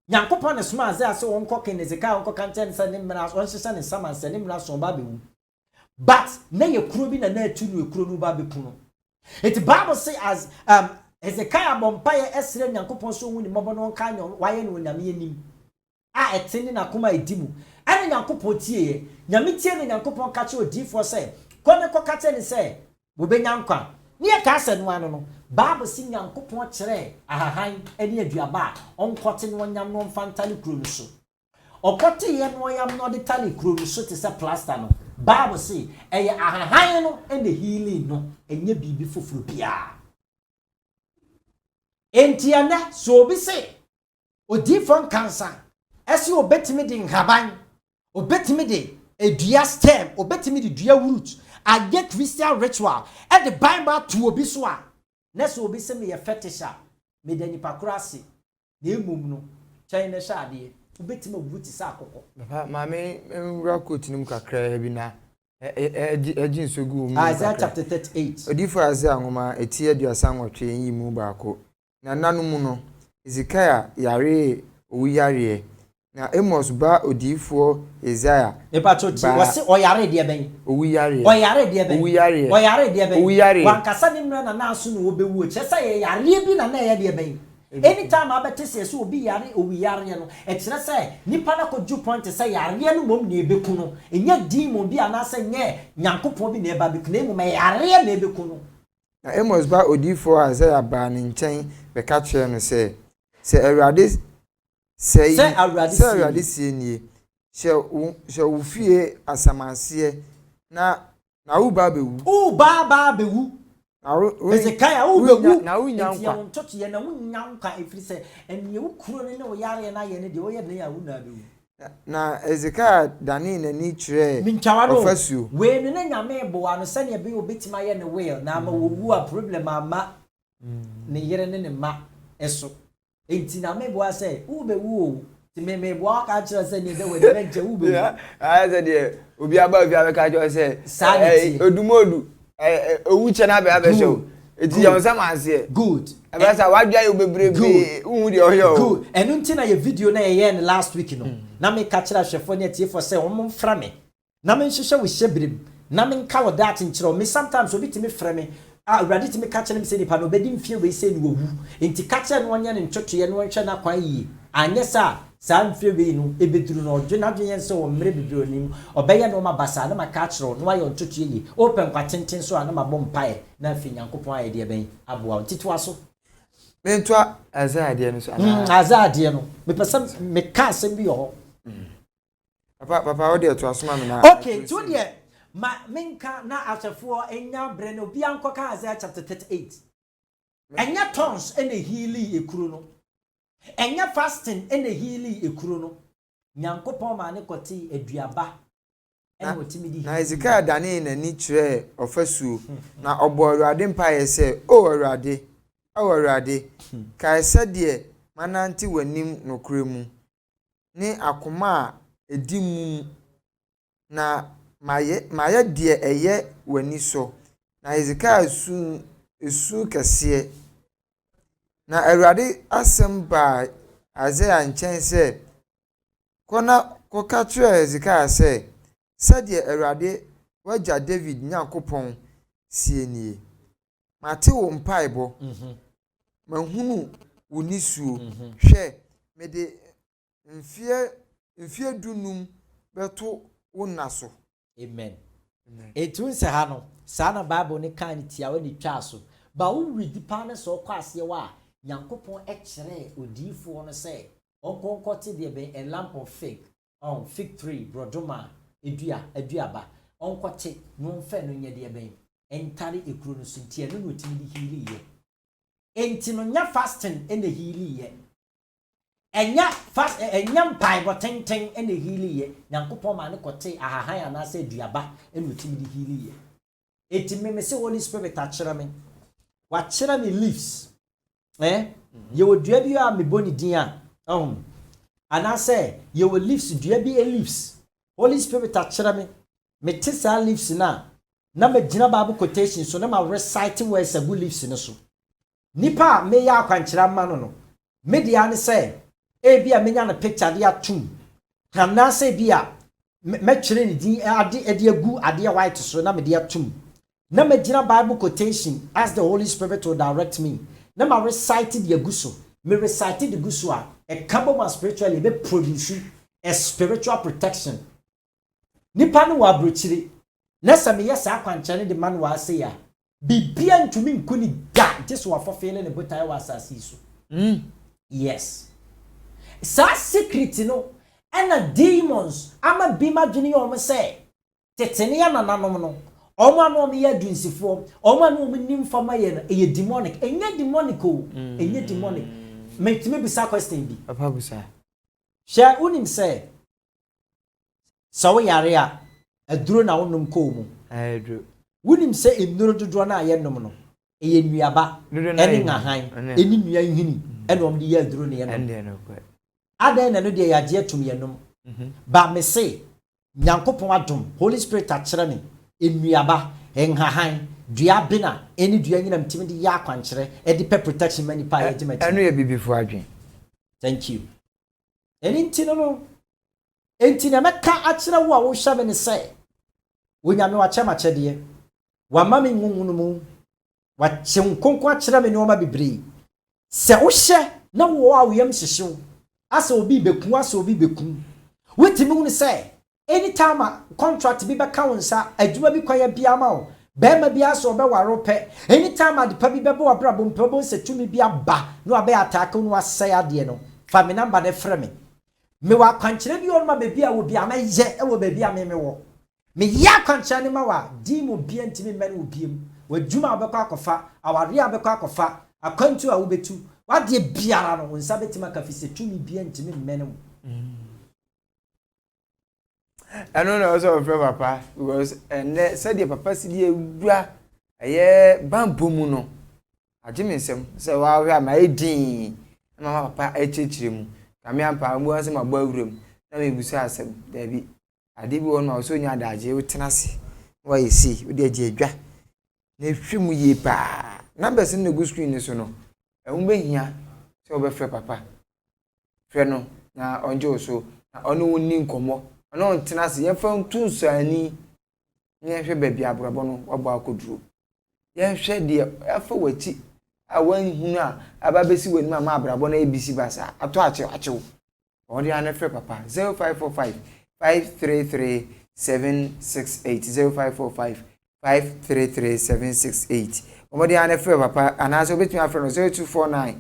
Nyankopon ne soma Isaiah se onko ken Hezekiah onko kanta ne se ne mra on hyehyɛ ne saman se ne mra so ba be wu but na ye kuro bi na atu no ekuro no ba be kuno. It Bible say as Hezekiah bompaye esre Nyankopon so huni mobo no nka nyo waye no nyame anim a etene na koma edimu ane Nyankopon tie nyame tie ne Nyankopon ka che odifo say kone ko ka che ne say bo benya nkwa ne ye ka ase no ano no Bible si Nyankopon kire ahahan ane aduaba onkote no nyam no mfantale kuro no so okote ye no yam no de tale kuro no so te se plaster no Bible say eye ahahan no and the healing no enye bibi foforo bia entiana so obi say odifon cancer ese obetimi de nhaban obetimi de edua stem obetimi de dua root age Christian ritual and the Bible to obi so a na so obi say me ye fetisha me de nipa kurase na emum no China shade obetimi wuti sa akoko
maame nwura quote nim kakra bi na ejin sogu mu
Isaiah chapter 38
odifo Isaiah ngoma eti aduasa nwotwe yi mu baako na nanum no Hezekiah yare owu yare na Amos ba odifo Isaiah
epatoti wose oyare de ben
owu yare
oyare de ben
owu yare
oyare de ben
owu yare
wankasa ne mra na naso no obewu chesa ye yare bi na na ye de ben anytime abete se so obi yare owi yare no e kire se nipa na koju point se yare no mom na ebeku no enya demon bi anase nye Nyankopon bi na eba beku na emu me yare na ebeku no
na Amos ba odifo Isaiah ba ne nchen be ka kire no se Awurade se Awurade sie nie she wo fie asamanse na wo ba bewu
Hezekiah wo
na wunya nkwa
ntoto ye na wunya nkwa efiri se enne wo kuro ne wo yare na ye ne de wo ye ne ya wo na be
na Hezekiah dani na ni kire
ofasuo we ne na nyame boa no se ne be obetima ye ne will na ma wo wu a problem ama ne yere ne ma eso enti na me boa se wo be wu o ti me boa ka kire se ne de we de nche wo be wu
a se de obi aba ka kire se odumodu owu che na be abehwe eti yon se manse
good
aba sa wadwa ye obebrebe wu de oyo
good enu nti na ye video na ye last week no na me ka kire hwefo ne tie for say wo mfra me na me nhwehwe wo hyebrem na me nka wo that nkyerɛ me sometimes obi timi frɛ me awurade timi ka kire me say nipa no bedi mfie we say no wu enti ka kire no onye ne ntwetwe no nhwɛ na kwan yi anye sa mfie we no ebeduru no odwe na dwen yense wo mre bibiro nim obɛyɛ no ma basa na maka kire no ayɛ ntwetwe yi open kwa tenten so ana ma bom pae na afi nyankopɔn ayɛ de bɛn aboa titwa so
mentwa azade no so
azade no me pɛsɛ me ka asɛm bi ho
papa wo de to asoma me na
okay to de ma menka na afefo enya bre no bia nkoka Isaiah chapter 38 enya tons ene healing ekuru no enya fasting ene healing ekuru no nyankopon ma ne koti aduaba ene otimidi
na Hezekiah dani na ni kire ofasuo na obo Awurade mpaye se o Awurade kai se de mananti wanim nokure mu ni akoma edimu na maye de eye wani so na Hezekiah esu kese na Awurade asem Isaiah nchen se kona koka tue Hezekiah se de Awurade waja David nyankopon sienie mate wo mpaibo mahunu wonisuo hwe mede mfie dunum beto wona so
amen etun se ha no sana bible ne kan tia we ni twa so ba wo read pa ne so kwase wa nyankopon ekere odifo no se onkonkote de be a lamp of fig tree brodoma eduaba onkote no mfa no nya de be entare ekuro no so tie no otimi di hili ye enti no nya fasting ene hili ye enya mpai botenten ene hili ye nyankopon ma ne kote ahahan ana se eduaba ene otimi di hili ye enti me se Holy Spirit a kire me wa kire me leaves ye wo dua bi a me boni din a ana se ye wo leaves dua bi leaves Holy Spirit a kire me tisa leaves na me gina Bible quotation so na ma recite words agu leaves ne so nipa me ya akwankyira ma no me dia ne se bia menya na picture dia tum kana se bia me kyerɛ ne din ade agu ade white so na me dia tum na me gina Bible quotation as the Holy Spirit will direct me na ma recite the aguso me recite the guso a kabo ma spiritually be produce a spiritual protection nipa no wa brochire na sa me yesa akwankyere de man wa se ya bibia ntumi nkuni ga ntiso wa fofele ne botai wa asasi so yes sa secret no and demons ama bima dwene yom se tetene ya nananom no omo anu me ya dunsifo omo anu me nim fama ye no e demonic enye demonic o enye demonic metime bisa question bi
papa busa
sha unim se so yare a aduro na wonum ko mu
aduro
wunim se emnuro dodo na aye nom no eye nuaba ene ngahan eni nua nhini ene om de ye aduro ne ye nom adan na no de yaje atum ye nom ba me se nyankopon adom Holy Spirit a kire me enuaba enhahan dua bina eni dua nyina mtimi de ya kwankire e de protection mani pa ye jemati
enu ye bibifo adwen
thank you eni ntino no enti na meka a kire wo a wo hwa me ne se wonyame wa chema chede wa mama nwunu mu wa chenkonko a kire me ne o ma bibre se wo hye na wo a wo yam hyehyew asa obi beku asa obi beku wetimi hu ne se anytime a contract bi be kaunsa adwuma bi kwaya bia ma o bema bia so be waro pe anytime a depa bi be bo abrabo mpabo se tumi bia ba no abe attack no asai ade no fa me number ne frɛ me wa kwankire bi on ma be bia wo bia ma ye e wo be bia me wo me ya kwankire ne ma wa di mo bia ntimi me no biem wadwuma abekọ akọfa aware abekọ akọfa akwantu a wobetu wade biara no wonsa betima kafise tumi bia ntimi mmene mu
I don't know also of papa because and said the papa si die wura aye bambo mu no agime nsem say wa hwe ma edin mama papa echechire mu kame ampa mu anse ma bo awuram na me busu asem da bi ade bi won ma so nya adaje wotenase wa yesi wo de age adwa na hwemu ye pa numbers in the good screen so no ehun behia se obefre papa fre no na onje so na ono woni nkomo ono ntenase ye fa ntunso ani ye hwe baabi abrabo no wabo akoduro ye hwe de afa wachi awan hunu a ababesi wani ma abrabo na abc basa ato achewo odi anefre papa 0545 533 768 0545 533 768 omodi anefre papa anaso betumi afre no 0249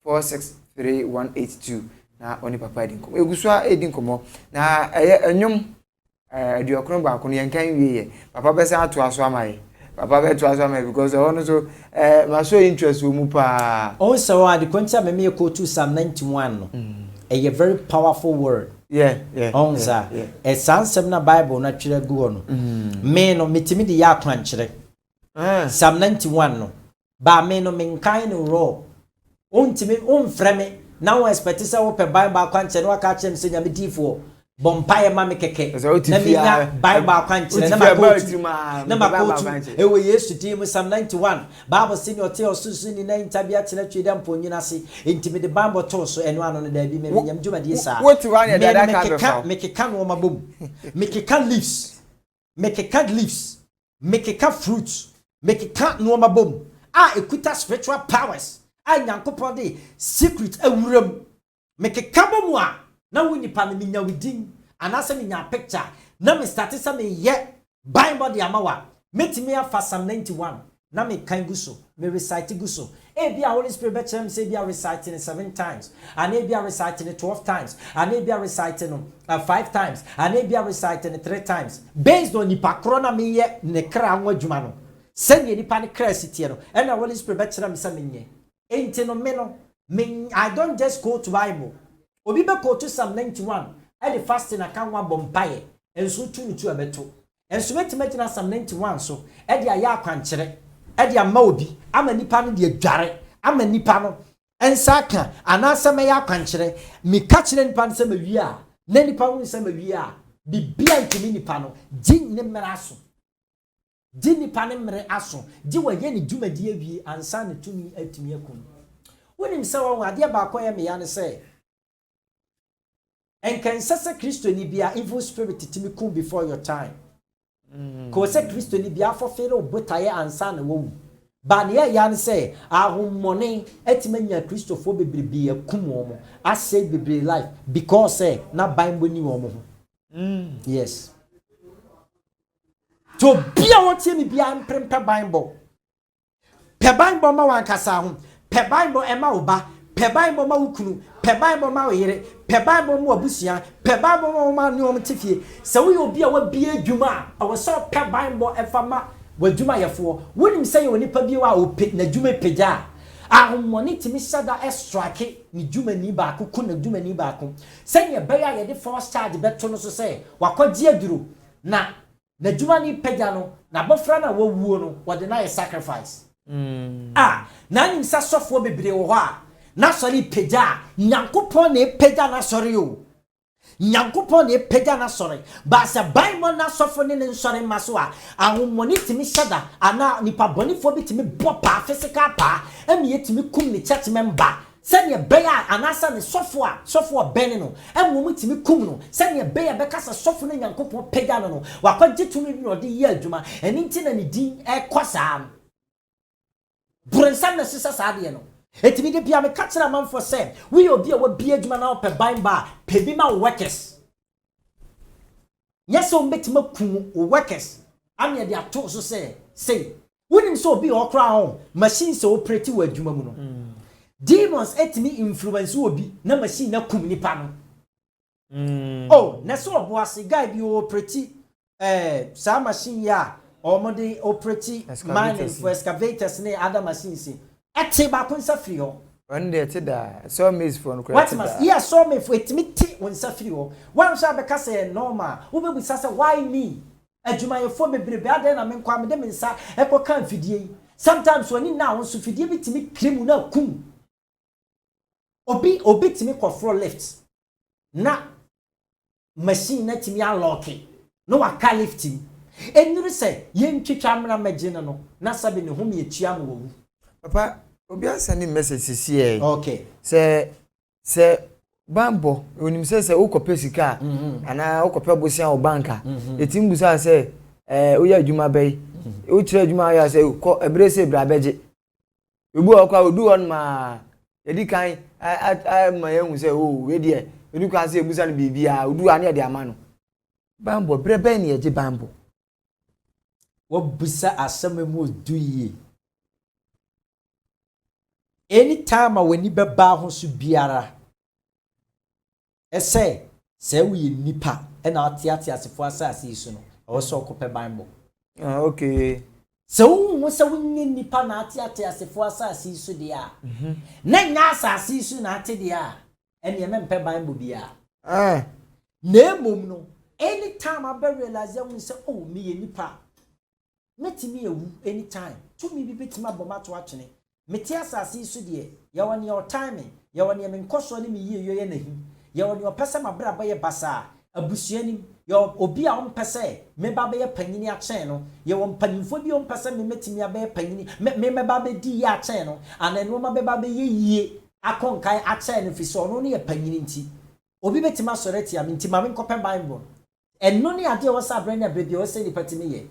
463182 na oni papa edinko egusua edinkomo na enyum aduokron ba ko no yenkan wiye papa besa ato aso amaye papa beto aso amaye because ono so ma so interest wo mu pa
on so ade kwanta me me ko to Psalm 91 no a very powerful word
yeah
on za e sansem na Bible na twere gu no me no metimi de ya kwankyere Psalm 91 no ba me no menkan no ro ontimi onfreme na wo expect say wo pe Bible akwankyere no aka chem se nyame difo bompaye ma me keke na me nya Bible akwankyere na makotu ewe Yesu dim Psalm 91 Bible sin your tell susu ni na ntabia kyerɛ twede mponyina se intimi de Bible to so eno ano no da bi me nyam dwumadi sa
what one ya da ka
me keka no mabom me keka leaves me keka fruits me keka no mabom ekuta spiritual powers nyankopɔn de secret awuram me keka bomu a na woni pa me nya widin anase me nya picture na me start say me ye Bible de amawa metimi afa Psalm 91 na me kan guso me recite guso bia Holy Spirit be chem say bia reciting it 7 times and bia reciting it 12 times and bia reciting 5 times and bia reciting it 3 times based on nipa kro na me ye ne kra ho adwuma no sɛ nipa ne kra sitie no and Holy Spirit be chem say me nye enti no me I don't just go to Bible obi be go to Psalm 91 and the fasting akan wa bompaye enso tu abeto enso metimati na Psalm 91 so e de aya akwankyere e de ama obi ama nipa no de adware ama nipa no ensa ka anasa me ya akwankyere mi ka kyere nipa no se mawie a na nipa wo se mawie a bibia ntimi nipa no gi ne mmere aso gi nipa ne mmere aso gi wa ye ne dwumadi awie ansa ne tumi atumi akun wonim se wo ade ba akwa ya me ya ne se and can say Christo ni bia evil spirit timi come before your time. Ko say Christo ni bia for fere obotaye ansa na wo. Ba ne ya ne say ahomone etimanya Christo fo bebrebe akum wo I say bebrebe life because say na Bible ni wo mo. Yes. To bia wotie mi bia mprempe Bible. Pe Bible ma wan kasa ho. Pe Bible e ma oba. Pe Bible ma wukunu. Pe Bible ma oyere. Pe Bible mu abusia. Pe Bible ma ni om tifie. Se wo obi a wa bia adwuma a wo so pe Bible e fa ma wadwuma yefo. Wonim se ye onipa bi wa o pe na dwuma pegya. Ahomoni timi sada extract ni dwuma ni ba ko na dwuma ni ba ko. Se ye be ya ye de force charge beto no so se wakwagie aduro na dwuma ni pegya no na bofra na wawuo no wo de na ye sacrifice. Na nim sa sofo bebre wo ho a na sori pegya nyankopon na pegya na sori o nyankopon na pegya na sori ba se Bible na sofo ne nsori maso a ahomoni timi shada ana nipa bonifo bitimi bopa physical pa emi yetimi kum ni church member senya beya anasa ne sofo bene no emu timi kum no senya beya bekasa sofo ne nyankopon pegya no wakwaje tumi no de ye adwuma eni nti na ne din kwasa burensan na sisa saade no etimi de bia me katira man for say we obi a wa bia adwuma na pe Bible pe bi ma workers yes o metima ku workers am ye de ato so say wonim so obi okra ho machine so operate wa adwuma mu no demons etimi influence obi na machine na kum nipa no oh na so obo ase guy bi operate sa machine ya omode operate mining for excavators ne other machines ete ba kun sa free ho
when they te da so miss for no
what must yeah so me for etimi te won sa free ho wan sha be ka say normal wo be busa say why me adwumayefo bebrebe adan na me kwa me de me nsa ekoka mfidie sometimes when na won so fidie bitimi krimu na kum obi timi kofro lift na machine na timi unlock no waka lifting enuru se yentwitwa mra magina no na sabe ne hom yetua mo wu
papa obi asani message sisi
okay
se bambo onim se ukope sika ana ukope bosia o banka etim busa se oya adwuma bai o kire adwuma ya se ko ebrese bra beje obu okwa odu on ma edi kan ma yehu se we de edu kan se ebusa no bibia odu ane de ama no bambo brebe ne eje bambo
wo busa asemamu duye anytime when be ba ho so biara ese se we nipa e na atiati asefo asase isu no o so kope bible
okay
so se we nipa na atiati asefo asase isu dia na nya asase isu na ate dia ene ye mempe bible bia na emom no anytime I realize you say oh me ye nipa metimi ewu anytime to me bi betima bomato atwene meti asase isu de ye woni your timing ye woni me nkoso ne me yie na hi ye woni opese mabra ba ye basa abusuani ye obi a ompese me ba ba ye panyini a chen no ye won panyinfo bi ompese me metimi aba ye panyini me ba ba di ya chen no anenu ma ba ba ye yie akonkai a chen no fi so no ne ye panyini nti obi betima soreti am nti ma me nkope bible enno ne ade wo sa branya baby wo se ni patimi ye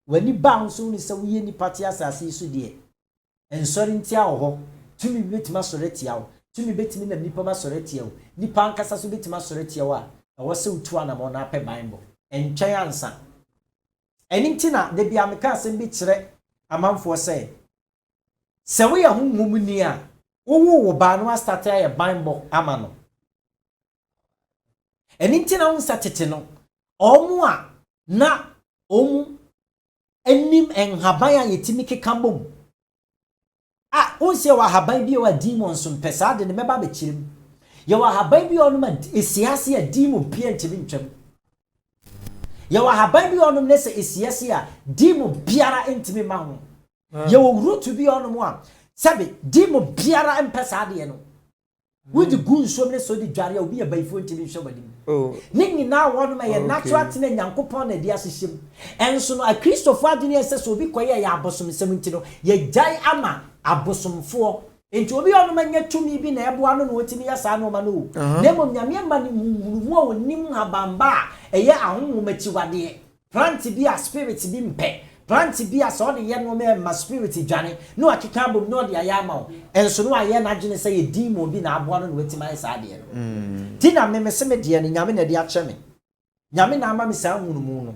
wani bounce ni se wo ye ni party asase isu de ensori ntia ho tumi betima soreti awo tumi betimi na nipa ma soreti awo nipa ankasa so betima soreti awo a wo se utu ana mo na pe bible entwen ansa eni ntina de bia meka asem bi kire amanfo se wo ye honhom ni a wo ba no start ya bible ama no eni ntina unsa tete no omu a na omu enim enhaban ya yetimi kekambom unse wa haban bi wa demons mpesa de ne meba be kirim ye wa haban bi onum esiase ya demon pia ntimi ntwam ye wa haban bi onum ne se esiase ya demon biara ntimi ma ho ye wo root bi onum a sabe demon biara mpesa de no with the gun so many so the dware obi e baifo ntimi hwe badim ningi na wonum ye natural tene nyankopon na dia hyehyem enso no a Christopher adini ese so obi koye ya abosom semnti no ye jai ama abosomfo enti obi onum anya tumi bi na ebo ano no otimi ya sa no ma no na mom nyame ma ni mu a onim habamba eye ahonhomachi wade plant bi a spirit bi mpe plant bi a so de ye no ma spirit dwane no akeka bom no de ayama o enso no aye na agene say ye demon bi na abo ano no otimi ya sa de no ti na me se me de ne nyame na de ache me nyame na ama me sa hunumu no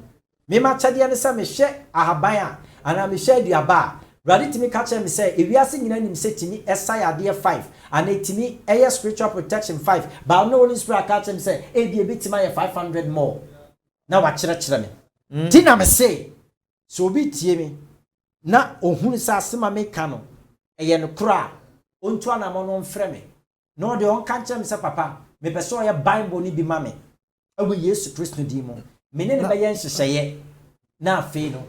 me ma chade ne se me hye ahaban a ana me hye aduaba Brother Timmy catch me say if you are singing him say Timmy Esaya dear 5 and Timmy air spiritual protection 5 but no Holy Spirit catch him say e be bit my 500 more now what chira me tina me say so be tie me na ohun sa asema me ka no eye no kra ontu anamo no mfre me no de on catch me say papa me pese o ye bible ni bi ma me awu Yesu Kristo di mo me ne be ye nhyehyeye na afi no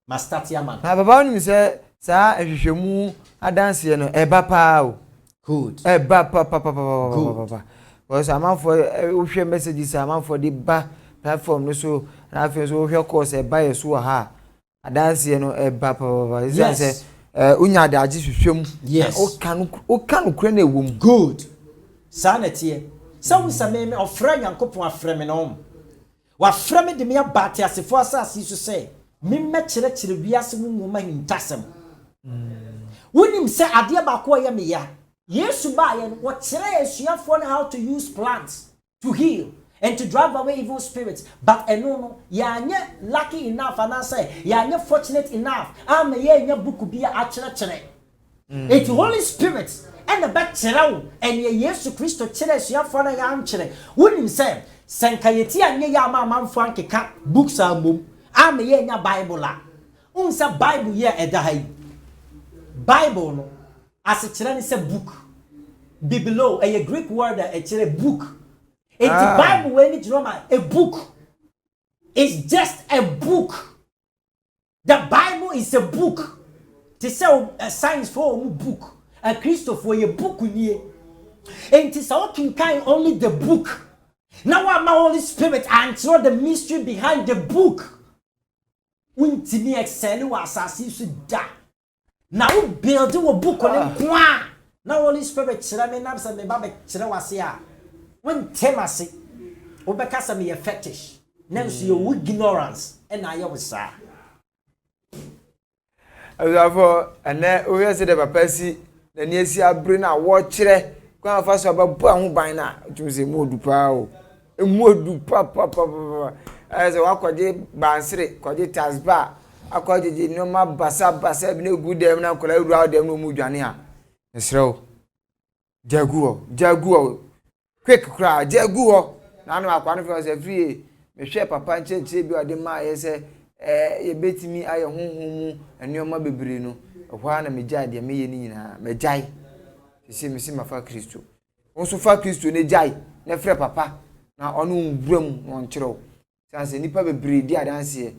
ma start ya man
na baba ni say sa ehwehwemu adanse no eba pa o
good
eba pa because amanfo ohwe messages amanfo de ba platform no so na afi so ohwe course eba ye so ha adanse no eba pa is say unya de agi hwehwemu o kan kure na ewom
good sanete sa wusame me ofra nyankopon afra me no wa fra me de me abate asefo asase so say me mekire biase mu nwoma hintasem wonim se ade ba ko ye me ya Yesu ba ye no kire yesuafo on how to use plants to heal and to drive away evil spirits but no ya anye lucky enough and say ya anye fortunate enough am ye nya buku bia a kire it Holy Spirit and the back kire and ye Yesu Kristo kire yesuafo na ya am kire wonim se senkayeti anye ya ma manfo ankeka books amom am ye nya Bible la unsa Bible ye edahai Bible no as it is a book biblo a Greek word it's a book it's the Bible when it's a book it's just a book the Bible is a book to sell a science for a book a Christopher a book nie and it is all kind only the book now I'm my Holy Spirit and throw the mystery behind the book untimi excel wa asasi su da now build a book on it now Holy Spirit chira me na se me ba be chira wase a when temase obekasa me fetish nanso your ignorance and I was sa
Azafo ene o yesi de papa si na ni esi abre na wo kire kwa afa so ababu ahu ban na tumse mu odupa o emu odupa papa eze wakwaje bansire kwaje tasba akwaje no ma basa bi na gudem na kola uru dem no mu dwane a esrew jaguo quick cry jaguo na no akwa no fe free me hwe papa nche bi ode ma yese ye betimi aye honhom enioma bebre no hwa na megya de me ye ni nyina megyae sisi mafa Kristo onso fa Kristo ne gyai na frɛ papa na ɔno mbram won kyerɛw sanse nipa bebre di adanse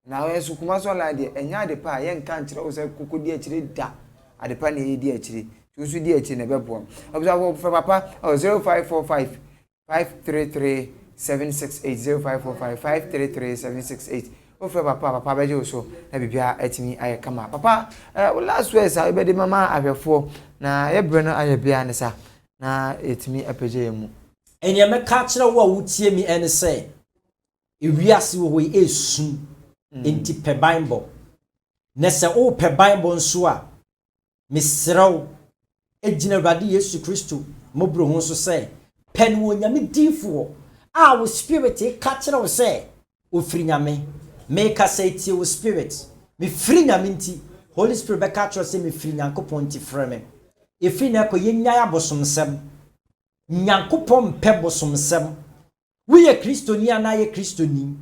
na wen so kuma so online de enya de pa ye nka nkyerɛw sɛ kokodi akyire da ade pa na ye di akyire so di akyire na bɛboa obisa wo frɛ papa 0545 533 768 0545 533 768 ofre papa beje oso na bibia atimi aye kama papa last words I be de mama ahwefo na yebre no aye bia ne sa na etimi apeje mu
enye me ka kire wo wutie mi ene se ewiase wo hoyi esu enti pe Bible na se o pe Bible nso a misraw ejina Awurade Yesu Kristo mobro ho so se pen wo nyame difo a wo spirit ka kire wo se ofiri nyame make us say to your spirit me free nyaminti Holy Spirit be catch us say me free nyankopon ti freme e free na ko yenya abosomsem nyankopon pe bosomsem we ye kristoni ana ye kristoni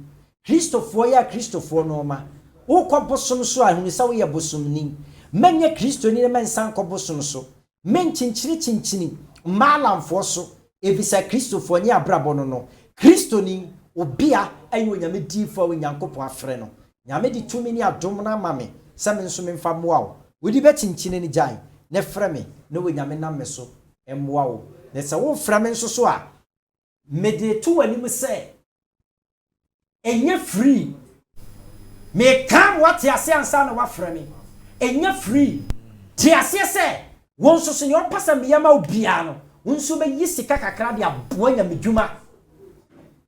kristofo ya kristofo no ma wo ko bosom so ahunu sa we ye bosomni menye kristoni na mensan ko bosom so men chinchini malamfo so e bisa kristofo nya abrabo no kristoni obia ayo nyame difo we nyankopon afre no nyame di tumi ni adom na mame se me nso me mfa moa wo wodi be chinchine ni jan ne frɛ me na we nyame na me so emmoa wo ne se wo frɛ me nso so a me de to wani me se enye free me kam what ya se ansa na wa frɛ me enye free ti ase se won so so nyo pasa me yama obia no won so be yisika kakra de aboa nyame dwuma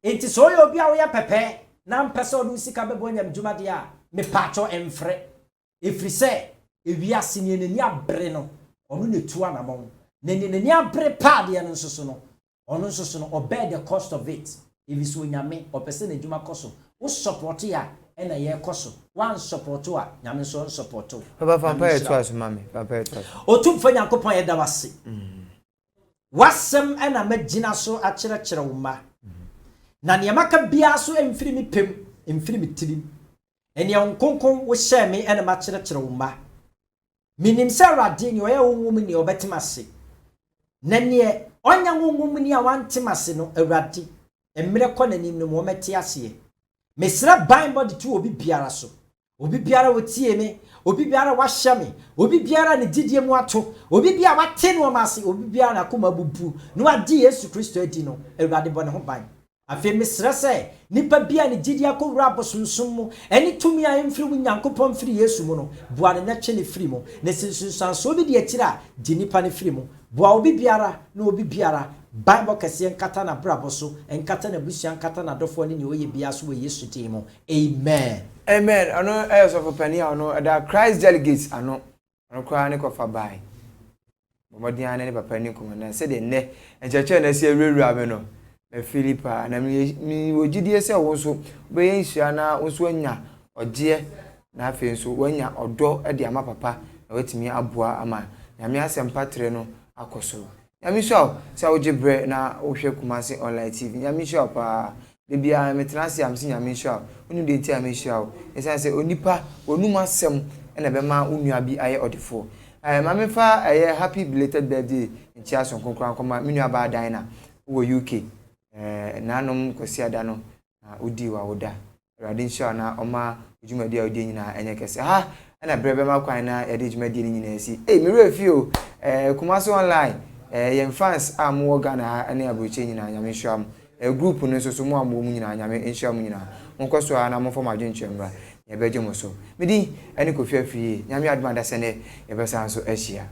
enti so yo bia wo ya pepe na mpese odu sika bebo nyam dwuma de a me pacho emfre efri se ewiase ne nani abre no onu ne tu anamon ne nani abre pa de no nsoso no onu nsoso no obey the cost of it evi so nyame opese ne dwuma koso wo support ya ena ye koso one support a nyame so support
papa pampa e to aso mami papa e to
otum fa nyankopon ye da wase wasem ena magina so a kire wo ma na niema ka bia so emfiri mi pem emfiri mi tirim ene onkonkon wo hye me ene ma kire wo ma minim se Awurade ni oya wonwum ni obetimase na ne onya wonwum ni a wantimase no Awurade emre kɔ nanim no mo meti ase mesra Bible de tu obi biara so obi biara wotie me obi biara wahye me obi biara ne didie mu ato obi biara wate no mase obi biara na koma bubu no adi Yesu Kristo adi no Awurade bɔ ne ho ban afi mesra se nipa bia ne didie akowura abosomsom mu eni tumi a emfiri wo nyankopɔn firi Yesu mu no boa ne na twe ne firi mu ne sinsunsan so obi de akira di nipa ne firi mu boa obi biara na obi biara Bible kese nkata na brabo so nkata na busia nkata na dofo ne oye bia so we Yesu timo amen
amen ano ayo for pani ano da Christ delegates ano kwa ne kofa bai bomodian ne papa ni ko na se de ne encheche na se ewura me no Philippa na mi wogidie se wo so be yinhia na wo so anya oje na afi nso wanya odo de ama papa na wetimi aboa ama nyame asempatre no akoso nyame sho se wo gibre na wo hwe Kumasi online TV nyame sho pa de bia metenase am se nyame hia onu de ti am hia esan se onipa onum asem na be ma onua bi aye odefo ma me fa aye happy belated birthday nchia so konkran koma menua ba dan na wo UK nanom kwasiada no odi wa woda radin hia na oma ejumadi a odi nyina enye kese ha na brebe ma kwan na yade ejumadi nyina si me refio Kumaso online yen fans amwo Ghana ane abuche nyina nyame hwam group no so mo amwo nyina nyame hwam nyina nkoso ana mo form adwenchemba ye beje mo so medi ane Kofi Afie nyame aduma da sene ye besa so ahia